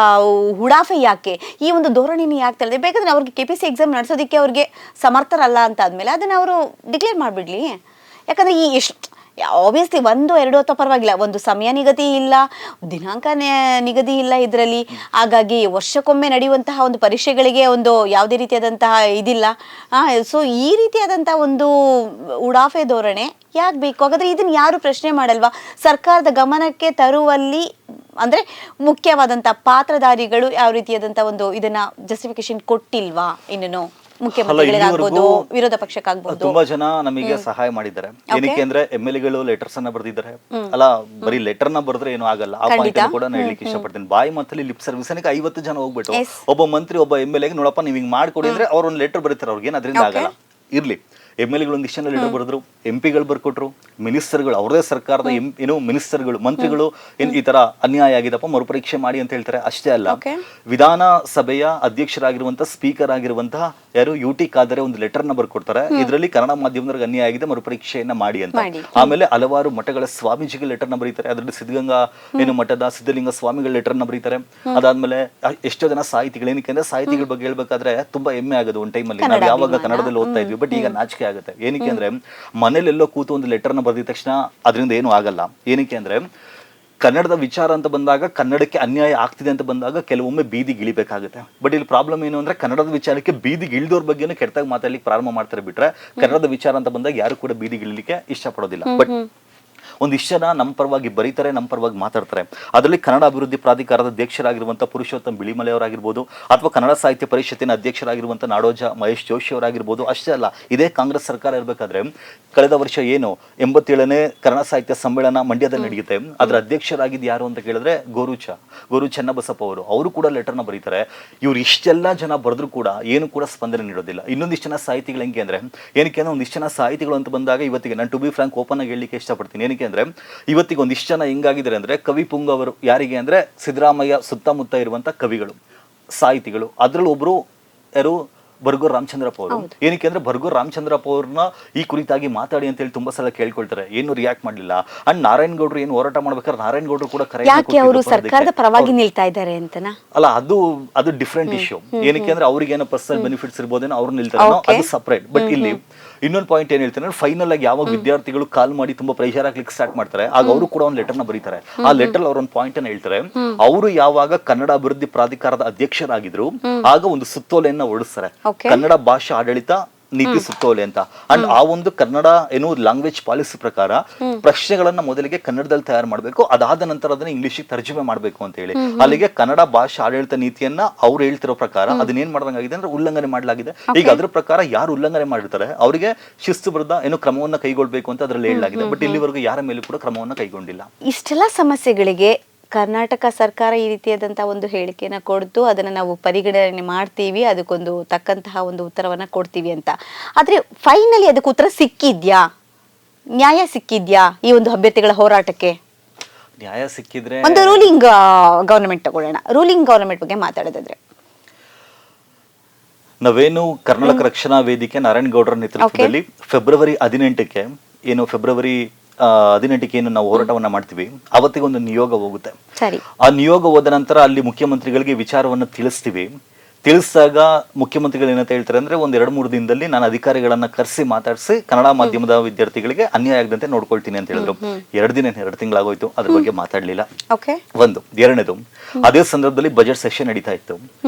ಹುಡಾಫೆ ಯಾಕೆ ಈ ಒಂದು ಧೋರಣೆನ ಯಾಕೆ ತಳೆದೆ? ಬೇಕಾದ್ರೆ ಅವ್ರಿಗೆ KPSC ಎಕ್ಸಾಮ್ ನಡೆಸೋದಕ್ಕೆ ಅವ್ರಿಗೆ ಸಮರ್ಥರಲ್ಲ ಅಂತ ಆದ್ಮೇಲೆ ಅದನ್ನ ಅವರು ಡಿಕ್ಲೇರ್ ಮಾಡ್ಬಿಡ್ಲಿ. ಯಾಕಂದ್ರೆ ಈ ಎಷ್ಟು ಆಬ್ವಿಯಸ್ಲಿ 1-2 ಹೊತ್ತ ಪರವಾಗಿಲ್ಲ, ಒಂದು ಸಮಯ ನಿಗದಿ ಇಲ್ಲ, ದಿನಾಂಕ ನಿಗದಿ ಇಲ್ಲ ಇದರಲ್ಲಿ. ಹಾಗಾಗಿ ವರ್ಷಕ್ಕೊಮ್ಮೆ ನಡೆಯುವಂತಹ ಒಂದು ಪರೀಕ್ಷೆಗಳಿಗೆ ಒಂದು ಯಾವುದೇ ರೀತಿಯಾದಂತಹ ಇದಿಲ್ಲ. ಸೊ ಈ ರೀತಿಯಾದಂತಹ ಒಂದು ಉಡಾಫೆ ಧೋರಣೆ ಯಾಕೆ ಬೇಕು? ಹಾಗಾದ್ರೆ ಇದನ್ನ ಯಾರು ಪ್ರಶ್ನೆ ಮಾಡಲ್ವಾ? ಸರ್ಕಾರದ ಗಮನಕ್ಕೆ ತರುವಲ್ಲಿ ಅಂದ್ರೆ ಮುಖ್ಯವಾದಂತ ಪಾತ್ರಧಾರಿಗಳು ಯಾವ ರೀತಿಯಾದಂತ ಒಂದು ಇದನ್ನ ಜಸ್ಟಿಫಿಕೇಶನ್ ಕೊಟ್ಟಿಲ್ವಾ? ಇನ್ನು ಮುಖ್ಯಮಂತ್ರಿಗಳಿಗಾಗ್ಬೋದು, ವಿರೋಧ ಪಕ್ಷಕ್ಕಾಗ್ಬೋದು ತುಂಬಾ ಜನ ನಮಗೆ ಸಹಾಯ ಮಾಡಿದ್ದಾರೆ. ಏನಕ್ಕೆ ಅಂದ್ರೆ MLA ಗಳು ಲೆಟರ್ಸ್ ಅನ್ನ ಬರ್ದಿದ್ದಾರೆ. ಅಲ್ಲ, ಬರೀ ಲೆಟರ್ ನ ಬರೆದ್ರೆ ಏನು ಆಗಲ್ಲ. ಆ ಪಾಯಿಂಟ್ ಕೂಡ ನಾನು ಹೇಳಲಿಕ್ಕೆ ಇಷ್ಟಪಡ್ತೀನಿ. ಬಾಯಿ ಮತ್ತಲ್ಲಿ ಲಿಪ್ ಸರ್ವಿಸ್ 50 ಜನ ಹೋಗ್ಬಿಟ್ಟು ಒಬ್ಬ ಮಂತ್ರಿ ಒಬ್ಬ MLA ಗೆ ನೋಡಪ್ಪ ನೀವ್ ಹಿಂಗ್ ಮಾಡ್ಕೊಡಿ ಅಂದ್ರೆ ಅವ್ರ ಒಂದು ಲೆಟರ್ ಬರೀತಾರೆ. ಅವ್ರಿಗೆ ಏನ್ ಅದರಿಂದ ಆಗಲ್ಲ. ಇರ್ಲಿ, MLA ಗಳು ಒಂದಿಷ್ಟು ಜನ ಲೆಟರ್ ಬರೆದ್ರು, MP ಗಳು ಬರ್ಕೊಟ್ರು, ಮಿನಿಸ್ಟರ್ಗಳು ಅವ್ರದೇ ಸರ್ಕಾರದ ಏನು ಮಿನಿಸ್ಟರ್ಗಳು ಮಂತ್ರಿಗಳು ಈ ತರ ಅನ್ಯಾಯ ಆಗಿದಪ್ಪ ಮರುಪರೀಕ್ಷೆ ಮಾಡಿ ಅಂತ ಹೇಳ್ತಾರೆ. ಅಷ್ಟೇ ಅಲ್ಲ, ವಿಧಾನಸಭೆಯ ಅಧ್ಯಕ್ಷರಾಗಿರುವಂತಹ ಸ್ಪೀಕರ್ ಆಗಿರುವಂತಹ ಯಾರು UT ಖಾದರ್ ಒಂದು ಲೆಟರ್ ನ ಬರ್ಕೊಡ್ತಾರೆ. ಇದರಲ್ಲಿ ಕನ್ನಡ ಮಾಧ್ಯಮದವರಿಗೆ ಅನ್ಯಾಯ ಆಗಿದೆ, ಮರುಪರೀಕ್ಷೆಯನ್ನ ಮಾಡಿ ಅಂತ. ಆಮೇಲೆ ಹಲವಾರು ಮಠಗಳ ಸ್ವಾಮೀಜಿಗಳ ಲೆಟರ್ ನ ಬರೀತಾರೆ. ಅದರಲ್ಲಿ ಸಿದ್ಧಗಂಗಾ ಮಠದ ಸಿದ್ಧಲಿಂಗ ಸ್ವಾಮಿಗಳ ಲೆಟರ್ ನ ಬರೀತಾರೆ. ಅದಾದ್ಮೇಲೆ ಎಷ್ಟೋ ಜನ ಸಾಹಿತಿಗಳು, ಏನಕ್ಕೆ ಅಂದ್ರೆ ಸಾಹಿತಿಗಳ ಬಗ್ಗೆ ಹೇಳ್ಬೇಕಾದ್ರೆ ತುಂಬಾ ಹೆಮ್ಮೆ ಆಗೋದು. ಒಂದು ಟೈಮಲ್ಲಿ ನಾವು ಯಾವಾಗ ಕನ್ನಡದಲ್ಲಿ ಓದ್ತಾ ಇದ್ವಿ, ಬಟ್ ಈಗ ನಾಚಿಕೆ ಆಗುತ್ತೆ. ಏನಕ್ಕೆ ಅಂದ್ರೆ ಮನೇಲೆಲ್ಲೋ ಕೂತು ಒಂದು ಲೆಟರ್ ನ ಬರ್ದಿದ ತಕ್ಷಣ ಅದರಿಂದ ಏನು ಆಗಲ್ಲ. ಏನಕ್ಕೆ ಅಂದ್ರೆ ಕನ್ನಡದ ವಿಚಾರ ಅಂತ ಬಂದಾಗ, ಕನ್ನಡಕ್ಕೆ ಅನ್ಯಾಯ ಆಗ್ತಿದೆ ಅಂತ ಬಂದಾಗ ಕೆಲವೊಮ್ಮೆ ಬೀದಿಗೆ ಇಳಿಬೇಕಾಗುತ್ತೆ. ಬಟ್ ಇಲ್ಲಿ ಪ್ರಾಬ್ಲಮ್ ಏನು ಅಂದ್ರೆ ಕನ್ನಡದ ವಿಚಾರಕ್ಕೆ ಬೀದಿಗೆ ಇಳಿದವ್ರ ಬಗ್ಗೆನೂ ಕೆಟ್ಟದಾಗ ಮಾತಾಡ್ಲಿಕ್ಕೆ ಪ್ರಾರಂಭ ಮಾಡ್ತಾರೆ. ಬಿಟ್ರೆ ಕನ್ನಡದ ವಿಚಾರ ಅಂತ ಬಂದಾಗ ಯಾರು ಕೂಡ ಬೀದಿಗೆ ಇಳಿಲಿಕ್ಕೆ ಇಷ್ಟಪಡೋದಿಲ್ಲ. ಬಟ್ ಒಂದಿಷ್ಟು ಜನ ನಮ್ಮ ಪರವಾಗಿ ಬರೀತಾರೆ, ನಮ್ಮ ಪರವಾಗಿ ಮಾತಾಡ್ತಾರೆ. ಅದರಲ್ಲಿ ಕನ್ನಡ ಅಭಿವೃದ್ಧಿ ಪ್ರಾಧಿಕಾರದ ಅಧ್ಯಕ್ಷರಾಗಿರುವಂಥ ಪುರುಷೋತ್ತಮ್ ಬಿಳಿಮಲೆ ಅವರಾಗಿರ್ಬೋದು, ಅಥವಾ ಕನ್ನಡ ಸಾಹಿತ್ಯ ಪರಿಷತ್ತಿನ ಅಧ್ಯಕ್ಷರಾಗಿರುವಂಥ ನಾಡೋಜ ಮಹೇಶ್ ಜೋಶಿ ಅವರಾಗಿರ್ಬೋದು. ಅಷ್ಟೇ ಅಲ್ಲ, ಇದೇ ಕಾಂಗ್ರೆಸ್ ಸರ್ಕಾರ ಇರಬೇಕಾದ್ರೆ ಕಳೆದ ವರ್ಷ ಏನು 87ನೇ ಕನ್ನಡ ಸಾಹಿತ್ಯ ಸಮ್ಮೇಳನ ಮಂಡ್ಯದಲ್ಲಿ ನಡೆಯುತ್ತೆ, ಅದರ ಅಧ್ಯಕ್ಷರಾಗಿದ್ದು ಯಾರು ಅಂತ ಕೇಳಿದ್ರೆ ಗೋರು ಚೆನ್ನಬಸಪ್ಪ ಅವರು ಕೂಡ ಲೆಟರ್ನ ಬರೀತಾರೆ. ಇವ್ರು ಇಷ್ಟೆಲ್ಲ ಜನ ಬರೆದ್ರು ಕೂಡ ಏನು ಕೂಡ ಸ್ಪಂದನೆ ನೀಡೋದಿಲ್ಲ. ಇನ್ನೊಂದಿಷ್ಟು ಜನ ಸಾಹಿತಿಗಳು ಹೆಂಗೆ ಅಂದ್ರೆ, ಏನಕ್ಕೆ ಅಂದ್ರೆ ಒಂದಿಷ್ಟು ಜನ ಸಾಹಿತಿಗಳು ಅಂತ ಬಂದಾಗ ಇವತ್ತಿಗೆ ನಾನು ಟು ಬಿ ಫ್ರಾಂಕ್ ಓಪನ್ ಆಗಿ ಹೇಳಲಿಕ್ಕೆ ಇಷ್ಟಪಡ್ತೀನಿ. ಏನಕ್ಕೆ ಅಂದ್ರೆ ಇವತ್ತಿಗೆ ಒಂದಿಷ್ಟು ಜನ ಹೆಂಗಾಗಿದ್ದಾರೆ ಅಂದ್ರೆ, ಕವಿ ಪುಂಗ ಅವರು ಯಾರಿಗೆ ಅಂದ್ರೆ ಸಿದ್ದರಾಮಯ್ಯ ಸುತ್ತಮುತ್ತ ಇರುವಂತ ಕವಿಗಳು, ಸಾಹಿತಿಗಳು. ಅದ್ರಲ್ಲಿ ಒಬ್ರು ಯಾರು, ಬರ್ಗೂರ್ ರಾಮಚಂದ್ರಪ್ಪ ಅವರು. ಏನಕ್ಕೆ ಅಂದ್ರೆ ಬರ್ಗೂರ್ ರಾಮಚಂದ್ರಪ್ಪ ಅವ್ರನ್ನ ಈ ಕುರಿತಾಗಿ ಮಾತಾಡಿ ಅಂತ ಹೇಳಿ ತುಂಬಾ ಸಲ ಕೇಳ್ಕೊಳ್ತಾರೆ, ಏನು ರಿಯಾಕ್ಟ್ ಮಾಡ್ಲಿಲ್ಲ. ಅಂಡ್ ನಾರಾಯಣ್ ಗೌಡ್ರು ಏನು ಹೋರಾಟ ಮಾಡ್ಬೇಕಾದ್ರೆ ನಾರಾಯಣ್ ಗೌಡ್ರು ಕೂಡ ಸರ್ಕಾರದ ಪರವಾಗಿ ನಿಲ್ತಾ ಇದ್ದಾರೆ ಅಂತನಾ? ಅಲ್ಲ, ಅದು ಡಿಫ್ರೆಂಟ್ ಇಶ್ಯೂ. ಏನಕ್ಕೆ ಅಂದ್ರೆ ಅವ್ರಿಗೆ ಏನೋ ಪರ್ಸನಲ್ ಬೆನಿಫಿಟ್ಸ್ ಇರ್ಬೋದೇನೋ, ಅವ್ರು ನಿಲ್ತಾರೋ ಅದು ಸಪರೇಟ್. ಬಟ್ ಇಲ್ಲಿ ಇನ್ನೊಂದು ಪಾಯಿಂಟ್ ಏನ್ ಹೇಳ್ತಾರೆ, ಫೈನಲ್ ಆಗಿ ಯಾವಾಗ ವಿದ್ಯಾರ್ಥಿಗಳು ಕಾಲ್ ಮಾಡಿ ತುಂಬಾ ಪ್ರೆಷರ್ ಹಾಕ್ಲಿಕ್ಕೆ ಸ್ಟಾರ್ಟ್ ಮಾಡ್ತಾರೆ, ಆಗ ಅವರು ಕೂಡ ಒಂದು ಲೆಟರ್ ನ ಬರೀತಾರೆ. ಆ ಲೆಟರ್ ಅವ್ರ ಒಂದು ಪಾಯಿಂಟ್ ಅನ್ನ ಹೇಳ್ತಾರೆ. ಅವರು ಯಾವಾಗ ಕನ್ನಡ ಅಭಿವೃದ್ಧಿ ಪ್ರಾಧಿಕಾರದ ಅಧ್ಯಕ್ಷರಾಗಿದ್ರು ಆಗ ಒಂದು ಸುತ್ತೋಲೆಯನ್ನ ಹೊರಡಿಸ್ತಾರೆ, ಕನ್ನಡ ಭಾಷಾ ಆಡಳಿತ ನೀತಿ ಸುತ್ತೋಲೆ ಅಂತ. ಅಂಡ್ ಆ ಒಂದು ಕನ್ನಡ ಏನು ಲ್ಯಾಂಗ್ವೇಜ್ ಪಾಲಿಸಿ ಪ್ರಕಾರ ಪ್ರಶ್ನೆಗಳನ್ನ ಮೊದಲಿಗೆ ಕನ್ನಡದಲ್ಲಿ ತಯಾರು ಮಾಡಬೇಕು, ಅದಾದ ನಂತರ ಅದನ್ನ ಇಂಗ್ಲಿಷ್ ತರ್ಜುಮೆ ಮಾಡಬೇಕು ಅಂತ ಹೇಳಿ. ಅಲ್ಲಿಗೆ ಕನ್ನಡ ಭಾಷಾ ಆಡಳಿತ ನೀತಿಯನ್ನ ಅವ್ರು ಹೇಳ್ತಿರೋ ಪ್ರಕಾರ ಅದನ್ನೇನ್ ಮಾಡ್ದಂಗಾಗಿದೆ ಅಂದ್ರೆ ಉಲ್ಲಂಘನೆ ಮಾಡಲಾಗಿದೆ. ಈಗ ಅದ್ರ ಪ್ರಕಾರ ಯಾರು ಉಲ್ಲಂಘನೆ ಮಾಡಿರ್ತಾರೆ ಅವರಿಗೆ ಶಿಸ್ತುಬದ್ಧ ಏನು ಕ್ರಮವನ್ನ ಕೈಗೊಳ್ಬೇಕು ಅಂತ ಅದ್ರಲ್ಲಿ ಹೇಳಲಾಗಿದೆ. ಬಟ್ ಇಲ್ಲಿವರೆಗೂ ಯಾರ ಮೇಲೂ ಕೂಡ ಕ್ರಮವನ್ನ ಕೈಗೊಂಡಿಲ್ಲ. ಇಷ್ಟೆಲ್ಲ ಸಮಸ್ಯೆಗಳಿಗೆ ಕರ್ನಾಟಕ ಸರ್ಕಾರ ಈ ರೀತಿಯಾದಂತಹ ಒಂದು ಹೇಳಿಕೆಯನ್ನ ಕೊಡ್ತು, ಅದನ್ನ ನಾವು ಪರಿಗಣನೆ ಮಾಡ್ತೀವಿ, ಅದಕ್ಕೊಂದು ತಕ್ಕಂತಹ ಒಂದು ಉತ್ತರವನ್ನ ಕೊಡ್ತೀವಿ ಅಂತ. ಆದ್ರೆ ಫೈನಲಿ ಅದಕ್ಕೆ ಉತ್ತರ ಸಿಕ್ಕಿದ್ಯಾ? ನ್ಯಾಯ ಸಿಕ್ಕಿದ್ಯಾ ಈ ಒಂದು ಅಭ್ಯರ್ಥಿಗಳ ಹೋರಾಟಕ್ಕೆ? ನ್ಯಾಯ ಸಿಕ್ಕಿದ್ರೆ ಒಂದು ರೂಲಿಂಗ್ ಗವರ್ನಮೆಂಟ್ ತಗೊಳ್ಳೋಣ. ರೂಲಿಂಗ್ ಗವರ್ನಮೆಂಟ್ ಬಗ್ಗೆ ಮಾತಾಡೋದಾದ್ರೆ, ನಾವೇನು ಕರ್ನಾಟಕ ರಕ್ಷಣಾ ವೇದಿಕೆ ನಾರಾಯಣ್ ಗೌಡರ ನೇತೃತ್ವದಲ್ಲಿ ಫೆಬ್ರವರಿ 18ಕ್ಕೆ ಏನು ನಾವು ಹೋರಾಟವನ್ನ ಮಾಡ್ತೀವಿ, ಅವತ್ತಿಗೆ ಒಂದು ನಿಯೋಗ ಹೋಗುತ್ತೆ. ಆ ನಿಯೋಗ ಹೋದ ನಂತರ ಅಲ್ಲಿ ಮುಖ್ಯಮಂತ್ರಿಗಳಿಗೆ ವಿಚಾರವನ್ನು ತಿಳಿಸಿದಾಗ ಮುಖ್ಯಮಂತ್ರಿಗಳು ಏನಂತ ಹೇಳ್ತಾರೆ ಅಂದ್ರೆ, 1-2-3 ದಿನದಲ್ಲಿ ನಾನು ಅಧಿಕಾರಿಗಳನ್ನ ಕರೆಸಿ ಮಾತಾಡಿಸಿ ಕನ್ನಡ ಮಾಧ್ಯಮದ ವಿದ್ಯಾರ್ಥಿಗಳಿಗೆ ಅನ್ಯಾಯ ಆಗದಂತೆ ನೋಡ್ಕೊಳ್ತೀನಿ ಅಂತ ಹೇಳಿದ್ರು. 2 ತಿಂಗಳಾಗೋಯ್ತು, ಅದ್ರ ಬಗ್ಗೆ ಮಾತಾಡ್ಲಿಲ್ಲ. ಒಂದು. ಎರಡನೇದು, ಅದೇ ಸಂದರ್ಭದಲ್ಲಿ ಬಜೆಟ್ ಸೆಷನ್ ನಡೀತಾ ಇತ್ತು.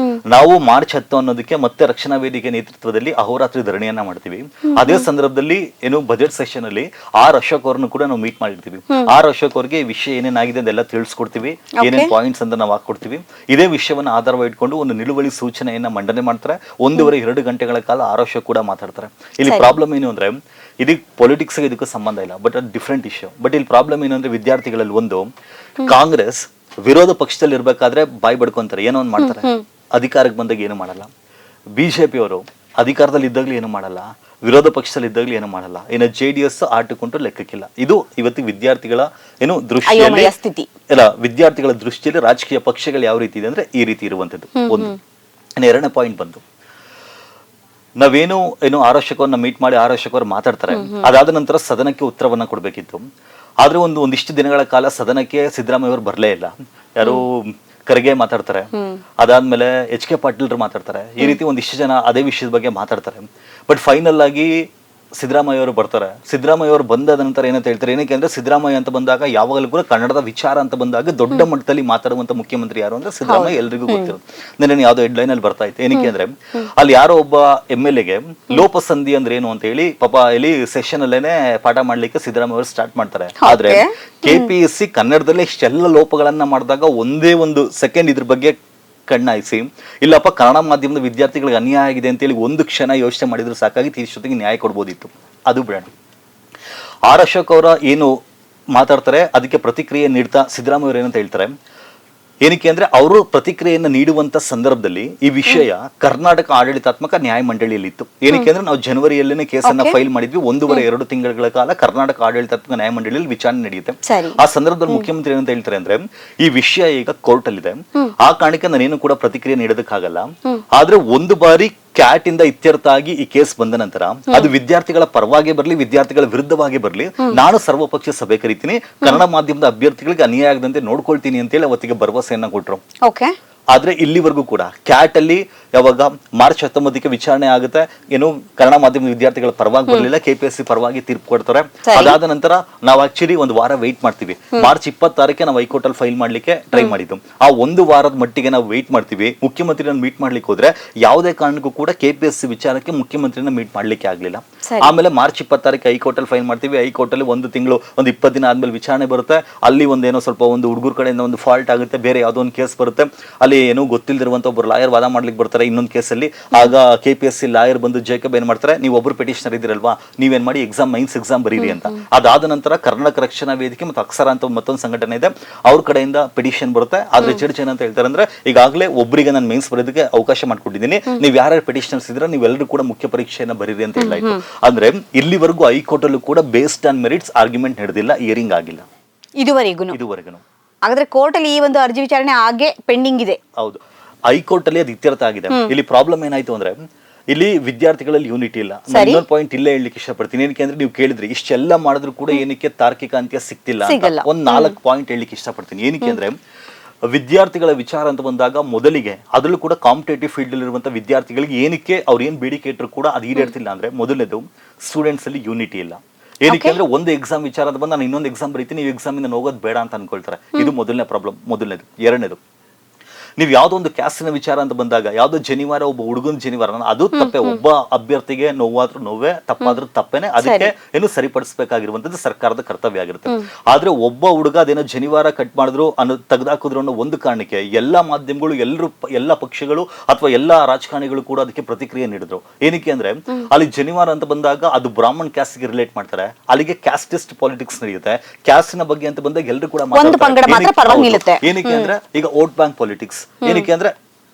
ನಾವು ಮಾರ್ಚ್ 10 ಅನ್ನೋದಕ್ಕೆ ಮತ್ತೆ ರಕ್ಷಣಾ ವೇದಿಕೆ ನೇತೃತ್ವದಲ್ಲಿ ಅಹೋರಾತ್ರಿ ಧರಣಿಯನ್ನ ಮಾಡ್ತೀವಿ. ಅದೇ ಸಂದರ್ಭದಲ್ಲಿ ಏನು ಬಜೆಟ್ ಸೆಷನ್ ಅಲ್ಲಿ ಆರ್ ಅಶೋಕ್ ಅವ್ರನ್ನು ಕೂಡ ನಾವು ಮೀಟ್ ಮಾಡಿರ್ತೀವಿ. ಆರ್ ಅಶೋಕ್ ಅವ್ರಿಗೆ ವಿಷಯ ಏನೇನಾಗಿದೆ ಅದೆಲ್ಲ ತಿಳಿಸ್ಕೊಡ್ತೀವಿ, ಏನೇನ್ ಪಾಯಿಂಟ್ಸ್ ಅಂತ ನಾವು ಹಾಕೊಡ್ತೀವಿ. ಇದೇ ವಿಷಯವನ್ನ ಆಧಾರವಾಗಿ ಇಟ್ಕೊಂಡು ಒಂದು ನಿಲುವಳಿ ಸೂಚನೆಯನ್ನ ಮಂಡನೆ ಮಾಡ್ತಾರೆ. 1.5-2 ಗಂಟೆಗಳ ಕಾಲ ಆರ್ ಅಶೋಕ್ ಕೂಡ ಮಾತಾಡ್ತಾರೆ. ಇಲ್ಲಿ ಪ್ರಾಬ್ಲಮ್ ಏನು ಅಂದ್ರೆ, ಇದಕ್ಕೆ ಪೊಲಿಟಿಕ್ಸ್ ಇದಕ್ಕೂ ಸಂಬಂಧ ಇಲ್ಲ, ಬಟ್ ಅದು ಡಿಫ್ರೆಂಟ್ ಇಶ್ಯೂ. ಬಟ್ ಇಲ್ಲಿ ಪ್ರಾಬ್ಲಮ್ ಏನು ಅಂದ್ರೆ, ವಿದ್ಯಾರ್ಥಿಗಳಲ್ಲಿ ಒಂದು, ಕಾಂಗ್ರೆಸ್ ವಿರೋಧ ಪಕ್ಷದಲ್ಲಿ ಇರ್ಬೇಕಾದ್ರೆ ಬಾಯ್ ಬಡ್ಕೊಂತಾರೆ, ಏನೋ ಒಂದು ಮಾಡ್ತಾರೆ, ಅಧಿಕಾರಕ್ಕೆ ಬಂದಾಗ ಏನು ಮಾಡಲ್ಲ. ಬಿಜೆಪಿ ಅವರು ಅಧಿಕಾರದಲ್ಲಿ ಇದ್ದಾಗಲೂ ಏನು ಮಾಡಲ್ಲ. ವಿರೋಧ ಪಕ್ಷದಲ್ಲಿ ಇದ್ದಾಗಲೂ ಏನು ಮಾಡಲ್ಲ, ಇನ್ನು JDS ಆಟಕೊಂಡ್ರು ಲೆಕ್ಕಕ್ಕಿಲ್ಲ. ಇದು ಇವತ್ತು ವಿದ್ಯಾರ್ಥಿಗಳ ಏನು ದೃಷ್ಟಿಯಲ್ಲಿ ಅಯೋಮಯ ಸ್ಥಿತಿ. ಇಲ್ಲ, ವಿದ್ಯಾರ್ಥಿಗಳ ದೃಷ್ಟಿಯಲ್ಲಿ ರಾಜಕೀಯ ಪಕ್ಷಗಳು ಯಾವ ರೀತಿ ಇದೆ ಅಂದ್ರೆ ಈ ರೀತಿ ಇರುವಂತದ್ದು ಒಂದು. ಇನ್ನು ಎರಡನೇ ಪಾಯಿಂಟ್ ಬಂದು, ನಾವೇನು ಏನು ಆರೋಶಕವನ್ನ ಮೀಟ್ ಮಾಡಿ ಆರೋಶಕವರು ಮಾತಾಡ್ತಾರೆ, ಅದಾದ ನಂತರ ಸದನಕ್ಕೆ ಉತ್ತರವನ್ನ ಕೊಡ್ಬೇಕಿತ್ತು. ಆದ್ರೆ ಒಂದಿಷ್ಟು ದಿನಗಳ ಕಾಲ ಸದನಕ್ಕೆ ಸಿದ್ದರಾಮಯ್ಯ ಅವರು ಬರಲೇ ಇಲ್ಲ. ಯಾರು ಖರ್ಗೆ ಮಾತಾಡ್ತಾರೆ, ಅದಾದ್ಮೇಲೆ HK ಪಾಟೀಲ್ ಮಾತಾಡ್ತಾರೆ, ಈ ರೀತಿ ಒಂದಿಷ್ಟು ಜನ ಅದೇ ವಿಷಯದ ಬಗ್ಗೆ ಮಾತಾಡ್ತಾರೆ. ಬಟ್ ಫೈನಲ್ ಆಗಿ ಸಿದ್ದರಾಮಯ್ಯ ಅವರು ಬರ್ತಾರೆ. ಸಿದ್ದರಾಮಯ್ಯ ಅವರು ಬಂದಾದ ನಂತರ ಏನಂತ ಹೇಳ್ತಾರೆ, ಏನಕ್ಕೆ ಅಂದ್ರೆ ಸಿದ್ದರಾಮಯ್ಯ ಅಂತ ಬಂದಾಗ ಯಾವಾಗಲೂ ಕೂಡ ಕನ್ನಡದ ವಿಚಾರ ಅಂತ ಬಂದಾಗ ದೊಡ್ಡ ಮಟ್ಟದಲ್ಲಿ ಮಾತಾಡುವಂತ ಮುಖ್ಯಮಂತ್ರಿ ಯಾರು ಅಂದ್ರೆ ಸಿದ್ದರಾಮಯ್ಯ, ಎಲ್ರಿಗೂ ಗೊತ್ತಿರೋದು. ನೆನ್ನೆ ಯಾವ್ದೋ ಹೆಡ್ಲೈನ್ ಅಲ್ಲಿ ಬರ್ತಾ ಇತ್ತು, ಏನಕ್ಕೆ ಅಂದ್ರೆ ಅಲ್ಲಿ ಯಾರೋ ಒಬ್ಬ MLA ಲೋಪಸಂಧಿ ಅಂದ್ರೆ ಏನು ಅಂತ ಹೇಳಿ ಪಾಪ ಇಲ್ಲಿ ಸೆಷನ್ ಅಲ್ಲೇನೆ ಪಾಠ ಮಾಡ್ಲಿಕ್ಕೆ ಸಿದ್ದರಾಮಯ್ಯ ಅವರು ಸ್ಟಾರ್ಟ್ ಮಾಡ್ತಾರೆ. ಆದ್ರೆ KPSC ಕನ್ನಡದಲ್ಲೇ ಇಷ್ಟೆಲ್ಲ ಲೋಪಗಳನ್ನ ಮಾಡಿದಾಗ ಒಂದೇ ಒಂದು ಸೆಕೆಂಡ್ ಇದ್ರ ಬಗ್ಗೆ ಕಣ್ಣಾಯಿಸಿ, ಇಲ್ಲಪ್ಪ ಕನ್ನಡ ಮಾಧ್ಯಮದ ವಿದ್ಯಾರ್ಥಿಗಳಿಗೆ ಅನ್ಯಾಯ ಆಗಿದೆ ಅಂತೇಳಿ ಒಂದು ಕ್ಷಣ ಯೋಚನೆ ಮಾಡಿದ್ರು ಸಾಕಾಗಿ ಇಷ್ಟೊತ್ತಿಗೆ ನ್ಯಾಯ ಕೊಡ್ಬೋದಿತ್ತು. ಅದು ಬೇಡ. ಅಶೋಕ್ ಅವರ ಏನು ಮಾತಾಡ್ತಾರೆ ಅದಕ್ಕೆ ಪ್ರತಿಕ್ರಿಯೆ ನೀಡ್ತಾ ಸಿದ್ದರಾಮಯ್ಯ ಅವರು ಏನಂತ ಹೇಳ್ತಾರೆ, ಏನಕ್ಕೆ ಅಂದ್ರೆ ಅವರು ಪ್ರತಿಕ್ರಿಯೆಯನ್ನು ನೀಡುವಂತ ಸಂದರ್ಭದಲ್ಲಿ ಈ ವಿಷಯ ಕರ್ನಾಟಕ ಆಡಳಿತಾತ್ಮಕ ನ್ಯಾಯಮಂಡಳಿಯಲ್ಲಿ ಇತ್ತು. ಏನಕ್ಕೆ ಅಂದ್ರೆ ನಾವು ಜನವರಿಯಲ್ಲೇನೆ ಕೇಸನ್ನ ಫೈಲ್ ಮಾಡಿದ್ವಿ. 1.5-2 ತಿಂಗಳ ಕಾಲ ಕರ್ನಾಟಕ ಆಡಳಿತಾತ್ಮಕ ನ್ಯಾಯಮಂಡಳಿಯಲ್ಲಿ ವಿಚಾರಣೆ ನಡೆಯುತ್ತೆ. ಆ ಸಂದರ್ಭದಲ್ಲಿ ಮುಖ್ಯಮಂತ್ರಿ ಏನಂತ ಹೇಳ್ತಾರೆ ಅಂದ್ರೆ, ಈ ವಿಷಯ ಈಗ ಕೋರ್ಟ್ ಅಲ್ಲಿದೆ, ಆ ಕಾರಣಕ್ಕೆ ನಾನೇನು ಕೂಡ ಪ್ರತಿಕ್ರಿಯೆ ನೀಡೋದಕ್ಕಾಗಲ್ಲ. ಆದ್ರೆ ಒಂದು ಬಾರಿ ಕ್ಯಾಟ್ ಇಂದ ಇತ್ಯರ್ಥ ಆಗಿ ಈ ಕೇಸ್ ಬಂದ ನಂತರ ಅದು ವಿದ್ಯಾರ್ಥಿಗಳ ಪರವಾಗಿ ಬರಲಿ, ವಿದ್ಯಾರ್ಥಿಗಳ ವಿರುದ್ಧವಾಗಿ ಬರಲಿ, ನಾನು ಸರ್ವಪಕ್ಷ ಸಭೆ ಕರೀತೀನಿ, ಕನ್ನಡ ಮಾಧ್ಯಮದ ಅಭ್ಯರ್ಥಿಗಳಿಗೆ ಅನ್ಯಾಯ ಆಗದಂತೆ ನೋಡ್ಕೊಳ್ತೀನಿ ಅಂತೇಳಿ ಅವತ್ತಿಗೆ ಭರವಸೆಯನ್ನ ಕೊಟ್ರು. ಆದ್ರೆ ಇಲ್ಲಿವರೆಗೂ ಕೂಡ ಕ್ಯಾಟ್ ಅಲ್ಲಿ ಯಾವಾಗ ಮಾರ್ಚ್ 19ಕ್ಕೆ ವಿಚಾರಣೆ ಆಗುತ್ತೆ, ಏನು ಕನ್ನಡ ಮಾಧ್ಯಮದ ವಿದ್ಯಾರ್ಥಿಗಳ ಪರವಾಗಿ ಬರಲಿಲ್ಲ, KPSC ಪರವಾಗಿ ತೀರ್ಪು ಕೊಡ್ತಾರೆ. ಅದಾದ ನಂತರ ನಾವು ಆಕ್ಚುಲಿ ಒಂದು ವಾರ ವೆಯ್ಟ್ ಮಾಡ್ತೀವಿ. ಮಾರ್ಚ್ 26ಕ್ಕೆ ನಾವು ಹೈಕೋರ್ಟ್ ಅಲ್ಲಿ ಫೈಲ್ ಮಾಡ್ಲಿಕ್ಕೆ ಟ್ರೈ ಮಾಡಿದ್ದು. ಆ ಒಂದು ವಾರದ ಮಟ್ಟಿಗೆ ನಾವು ವೆಯ್ಟ್ ಮಾಡ್ತೀವಿ. ಮುಖ್ಯಮಂತ್ರಿನ ಮೀಟ್ ಮಾಡ್ಲಿಕ್ಕೆ ಹೋದ್ರೆ ಯಾವುದೇ ಕಾರಣಕ್ಕೂ ಕೂಡ KPSC ವಿಚಾರಕ್ಕೆ ಮುಖ್ಯಮಂತ್ರಿನ ಮೀಟ್ ಮಾಡ್ಲಿಕ್ಕೆ ಆಗ್ಲಿಲ್ಲ. ಆಮೇಲೆ ಮಾರ್ಚ್ 26ಕ್ಕೆ ಹೈಕೋರ್ಟ್ ಅಲ್ಲಿ ಫೈಲ್ ಮಾಡ್ತೀವಿ. ಹೈಕೋರ್ಟ್ ಅಲ್ಲಿ 1 ತಿಂಗಳು 20 ದಿನ ಆದ್ಮೇಲೆ ವಿಚಾರಣೆ ಬರುತ್ತೆ. ಅಲ್ಲಿ ಒಂದೇನೋ ಸ್ವಲ್ಪ ಒಂದು ಹುಡುಗರ ಕಡೆಯಿಂದ ಒಂದು ಫಾಲ್ಟ್ ಆಗುತ್ತೆ, ಬೇರೆ ಯಾವುದೋ ಒಂದು ಕೇಸ್ ಬರುತ್ತೆ. ಅಲ್ಲಿ ಏನೋ ಗೊತ್ತಿಲ್ದಿರುವಂತ ಒಬ್ಬರು ಲಾಯರ್ ವಾದ ಮಾಡ್ಲಿಕ್ಕೆ ಬರ್ತಾರೆ ಇನ್ನೊಂದು ಕೇಸಲ್ಲಿ. ಆಗ KPSC ಲಾಯರ್ ಬಂದು ಜೇಕಬ್ ಏನ್ ಮಾಡ್ತಾರೆ, ನೀವು ಒಬ್ರು ಪಿಟಿಷನರ್ ಇದಿರಲ್ವಾ, ನೀವೇನ್ ಮಾಡಿ ಮೈನ್ಸ್ ಎಕ್ಸಾಮ್ ಬರೀರಿ ಅಂತ. ಅದಾದ ನಂತರ ಕರ್ನಾಟಕ ರಕ್ಷಣಾ ವೇದಿಕೆ ಮತ್ತು ಅಕ್ಷರ ಅಂತ ಮತ್ತೊಂದು ಸಂಘಟನೆ ಇದೆ, ಅವ್ರ ಕಡೆಯಿಂದ ಪಿಟಿಷನ್ ಬರುತ್ತೆ. ಆದ್ರೆ ಜಡ್ಜ್ ಏನಂತ ಹೇಳ್ತಾರೆ ಅಂದ್ರೆ, ಈಗಾಗಲೇ ಒಬ್ಬರಿಗೆ ನಾನು ಮೈನ್ಸ್ ಬರೋದಕ್ಕೆ ಅವಕಾಶ ಮಾಡ್ಕೊಟ್ಟಿದ್ದೀನಿ, ನೀವು ಯಾರ್ಯಾರು ಪಿಟಿಷನರ್ಸ್ ಇದ್ರೆ ನೀವೆಲ್ಲರೂ ಕೂಡ ಮುಖ್ಯ ಪರೀಕ್ಷೆಯನ್ನ ಬರೀರಿ ಅಂತ ಹೇಳಾಯ್ತು. ಅಂದ್ರೆ ಇಲ್ಲಿವರೆಗೂ ಹೈಕೋರ್ಟ್ ಅಲ್ಲೂ ಕೂಡ ಬೇಸ್ಡ್ ಆನ್ ಮೆರಿಟ್ಸ್ ಆರ್ಗ್ಯುಮೆಂಟ್ ನಡೆದಿಲ್ಲ, ಹಿಯರಿಂಗ್ ಆಗಿಲ್ಲ ಇದುವರೆಗೂ. ಹಾಗಾದ್ರೆ ಕೋರ್ಟ್ ಅಲ್ಲಿ ಈ ಒಂದು ಅರ್ಜಿ ವಿಚಾರಣೆ ಹಾಗೆ ಪೆಂಡಿಂಗ್ ಇದೆ. ಹೌದು, ಹೈಕೋರ್ಟ್ ಅಲ್ಲಿ ಅದು ಇತ್ಯರ್ಥ ಆಗಿದೆ. ಇಲ್ಲಿ ಪ್ರಾಬ್ಲಮ್ ಏನಾಯ್ತು ಅಂದ್ರೆ, ಇಲ್ಲಿ ವಿದ್ಯಾರ್ಥಿಗಳಲ್ಲಿ ಯೂನಿಟಿ ಇಲ್ಲ. ಇನ್ನೊಂದು ಪಾಯಿಂಟ್ ಇಲ್ಲೇ ಹೇಳಲಿಕ್ಕೆ ಇಷ್ಟಪಡ್ತೀನಿ. ಏನಕ್ಕೆ ಅಂದ್ರೆ, ನೀವು ಕೇಳಿದ್ರಿ ಇಷ್ಟೆಲ್ಲ ಮಾಡಿದ್ರು ಕೂಡ ಏನಕ್ಕೆ ತಾರ್ಕಿಕ ಅಂತ್ಯ ಸಿಕ್ತಿಲ್ಲ ಅಂತ. ಒಂದ್ 4 ಪಾಯಿಂಟ್ ಹೇಳಲಿಕ್ಕೆ ಇಷ್ಟಪಡ್ತೀನಿ. ಏನಕ್ಕೆ ಅಂದ್ರೆ, ವಿದ್ಯಾರ್ಥಿಗಳ ವಿಚಾರ ಅಂತ ಬಂದಾಗ ಮೊದಲಿಗೆ ಅದರಲ್ಲೂ ಕೂಡ ಕಾಂಪಿಟೇಟಿವ್ ಫೀಲ್ಡ್ ಅಲ್ಲಿ ಇರುವಂತ ವಿದ್ಯಾರ್ಥಿಗಳಿಗೆ ಏನಕ್ಕೆ ಅವ್ರು ಏನ್ ಬೇಡಿಕೆ ಇಟ್ಟರು ಕೂಡ ಅದು ಈಡೇರ್ತಿಲ್ಲ ಅಂದ್ರೆ, ಮೊದಲನೇದು ಸ್ಟೂಡೆಂಟ್ಸ್ ಅಲ್ಲಿ ಯೂನಿಟಿ ಇಲ್ಲ. ಏನಕ್ಕೆ ಅಂದ್ರೆ, ಒಂದು ಎಕ್ಸಾಮ್ ವಿಚಾರ ಅಂತ ಬಂದು ನಾನು ಇನ್ನೊಂದು ಎಕ್ಸಾಮ್ ಬರೀತೀನಿ, ಈ ಎಕ್ಸಾಮ್ ಇಂದ ಹೋಗೋದು ಬೇಡ ಅಂತ ಅನ್ಕೊಳ್ತಾರೆ. ಇದು ಮೊದಲನೇ ಪ್ರಾಬ್ಲಮ್, ಮೊದಲನೇದು. ಎರಡನೇದು, ನೀವು ಯಾವ್ದೋ ಒಂದು ಕ್ಯಾಸ್ಟಿನ ವಿಚಾರ ಅಂತ ಬಂದಾಗ, ಯಾವ್ದೋ ಜನಿವಾರ ಒಬ್ಬ ಹುಡುಗನ ಜನಿವಾರ ಅದು ತಪ್ಪೆ. ಒಬ್ಬ ಅಭ್ಯರ್ಥಿಗೆ ನೋವಾದ್ರೂ ನೋವೇ, ತಪ್ಪಾದ್ರೂ ತಪ್ಪೇನೆ. ಅದಕ್ಕೆ ಏನು ಸರಿಪಡಿಸಬೇಕಾಗಿರುವಂತದ್ದು ಸರ್ಕಾರದ ಕರ್ತವ್ಯ ಆಗಿರುತ್ತೆ. ಆದ್ರೆ ಒಬ್ಬ ಹುಡುಗ ಅದೇನೋ ಜನಿವಾರ ಕಟ್ ಮಾಡಿದ್ರು ತೆಗೆದಾಕಿದ್ರು ಅನ್ನೋ ಒಂದು ಕಾರಣಕ್ಕೆ ಎಲ್ಲಾ ಮಾಧ್ಯಮಗಳು, ಎಲ್ಲ ಪಕ್ಷಗಳು ಅಥವಾ ಎಲ್ಲಾ ರಾಜಕಾರಣಿಗಳು ಕೂಡ ಅದಕ್ಕೆ ಪ್ರತಿಕ್ರಿಯೆ ನೀಡಿದ್ರು. ಏನಕ್ಕೆ ಅಂದ್ರೆ, ಅಲ್ಲಿ ಜನಿವಾರ ಅಂತ ಬಂದಾಗ ಅದು ಬ್ರಾಹ್ಮಣ್ ಕ್ಯಾಸ್ಟ್ ಗೆ ರಿಲೇಟ್ ಮಾಡ್ತಾರೆ, ಅಲ್ಲಿಗೆ ಕ್ಯಾಸ್ಟಿಸ್ಟ್ ಪಾಲಿಟಿಕ್ಸ್ ನಡೆಯುತ್ತೆ. ಕ್ಯಾಸ್ಟಿನ ಬಗ್ಗೆ ಅಂತ ಬಂದಾಗ ಎಲ್ಲರೂ ಕೂಡ ಏನಕ್ಕೆ ಅಂದ್ರೆ, ಈಗ ವೋಟ್ ಬ್ಯಾಂಕ್ ಪಾಲಿಟಿಕ್ಸ್. ಏನಕ್ಕೆ ಅಂದ್ರೆ,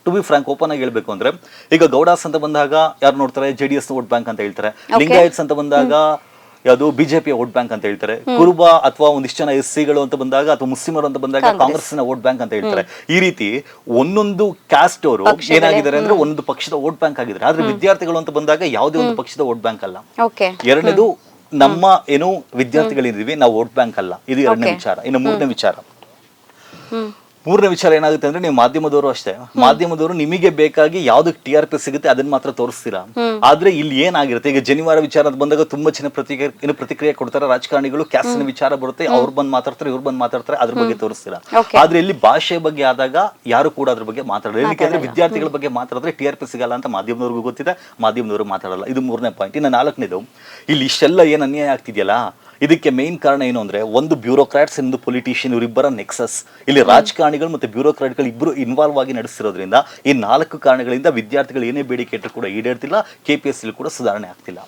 ಟು ಬಿ ಫ್ರಾಂಕ್ ಓಪನ್ ಆಗಿ ಹೇಳ್ಬೇಕು ಅಂದ್ರೆ, ಈಗ ಗೌಡಾಸ್ ಅಂತ ಬಂದಾಗ ಯಾರು ನೋಡ್ತಾರೆ, JDS ವೋಟ್ ಬ್ಯಾಂಕ್ ಅಂತ ಹೇಳ್ತಾರೆ. ಲಿಂಗಾಯತ್ಸ್ ಅಂತ ಬಂದಾಗ ಯಾವುದು ಬಿಜೆಪಿಯ ವೋಟ್ ಬ್ಯಾಂಕ್ ಅಂತ ಹೇಳ್ತಾರೆ. ಕುರುಬ ಅಥವಾ ಒಂದಿಷ್ಟು ಜನ SCಗಳು ಅಂತ ಬಂದಾಗ, ಅಥವಾ ಮುಸ್ಲಿಮರು ಅಂತ ಬಂದಾಗ ಕಾಂಗ್ರೆಸ್ ನ ವೋಟ್ ಬ್ಯಾಂಕ್ ಅಂತ ಹೇಳ್ತಾರೆ. ಈ ರೀತಿ ಒಂದೊಂದು ಕ್ಯಾಸ್ಟ್ ಅವರು ಏನಾಗಿದ್ದಾರೆ ಅಂದ್ರೆ ಒಂದು ಪಕ್ಷದ ವೋಟ್ ಬ್ಯಾಂಕ್ ಆಗಿದ್ದಾರೆ. ಆದ್ರೆ ವಿದ್ಯಾರ್ಥಿಗಳು ಅಂತ ಬಂದಾಗ ಯಾವುದೇ ಒಂದು ಪಕ್ಷದ ವೋಟ್ ಬ್ಯಾಂಕ್ ಅಲ್ಲ. ಎರಡನೇದು, ನಮ್ಮ ಏನು ವಿದ್ಯಾರ್ಥಿಗಳಿದ್ದೀವಿ ನಾವು ವೋಟ್ ಬ್ಯಾಂಕ್ ಅಲ್ಲ. ಇದು ಎರಡನೇ ವಿಚಾರ. ಇನ್ನು ಮೂರನೇ ವಿಚಾರ ಏನಾಗುತ್ತೆ ಅಂದ್ರೆ, ನೀವು ಮಾಧ್ಯಮದವರು ಅಷ್ಟೇ, ಮಾಧ್ಯಮದವರು ನಿಮಗೆ ಬೇಕಾಗಿ ಯಾವ್ದಕ್ಕೆ TRP ಸಿಗುತ್ತೆ ಅದನ್ನ ಮಾತ್ರ ತೋರಿಸ್ತೀರಾ. ಆದ್ರೆ ಇಲ್ಲಿ ಏನಾಗಿರುತ್ತೆ, ಈಗ ಜನಿವಾರ ವಿಚಾರ ಬಂದಾಗ ತುಂಬಾ ಜನ ಪ್ರತಿಕ್ರಿಯೆ ಕೊಡ್ತಾರೆ. ರಾಜಕಾರಣಿಗಳು ಕ್ಯಾಸ್ಟಿನ ವಿಚಾರ ಬರುತ್ತೆ, ಅವ್ರು ಬಂದ್ ಮಾತಾಡ್ತಾರೆ, ಇವ್ರು ಬಂದ್ ಮಾತಾಡ್ತಾರೆ, ಅದ್ರ ಬಗ್ಗೆ ತೋರಿಸ್ತೀರಾ. ಆದ್ರೆ ಇಲ್ಲಿ ಭಾಷೆ ಬಗ್ಗೆ ಆದಾಗ ಯಾರು ಕೂಡ ಅದ್ರ ಬಗ್ಗೆ ಮಾತಾಡಲ್ಲ. ಏನಕ್ಕೆ ವಿದ್ಯಾರ್ಥಿಗಳ ಬಗ್ಗೆ ಮಾತಾಡಿದ್ರೆ TRP ಸಿಗಲ್ಲ ಅಂತ ಮಾಧ್ಯಮದವ್ರಿಗೂ ಗೊತ್ತಿದೆ, ಮಾಧ್ಯಮದವರು ಮಾತಾಡಲ್ಲ. ಇದು ಮೂರನೇ ಪಾಯಿಂಟ್. ಇನ್ನು ನಾಲ್ಕನೇದು, ಇಲ್ಲಿ ಇಷ್ಟೆಲ್ಲ ಏನ್ ಅನ್ಯಾಯ ಆಗ್ತಿದೆಯಲ್ಲ, ಇದಕ್ಕೆ ಮೇನ್ ಕಾರಣ ಏನು ಅಂದ್ರೆ, ಒಂದು ಬ್ಯೂರೋಕ್ರಾಟ್ಸ್, ಒಂದು ಪೊಲಿಟಿಷಿಯನ್, ಇವರಿಬ್ಬರ ನೆಕ್ಸಸ್. ಇಲ್ಲಿ ರಾಜಕಾರಣಿಗಳು ಮತ್ತೆ ಬ್ಯೂರೋಕ್ರಾಟ್ಗಳು ಇಬ್ಬರು ಇನ್ವಾಲ್ವ್ ಆಗಿ ನಡೆಸಿರೋದ್ರಿಂದ ಈ 4 ಕಾರಣಗಳಿಂದ ವಿದ್ಯಾರ್ಥಿಗಳು ಏನೇ ಬೇಡಿಕೆ ಇಟ್ಟರು ಕೂಡ ಈಡೇರ್ತಿಲ್ಲ, KPSC ಕೂಡ ಸುಧಾರಣೆ ಆಗ್ತಿಲ್ಲ.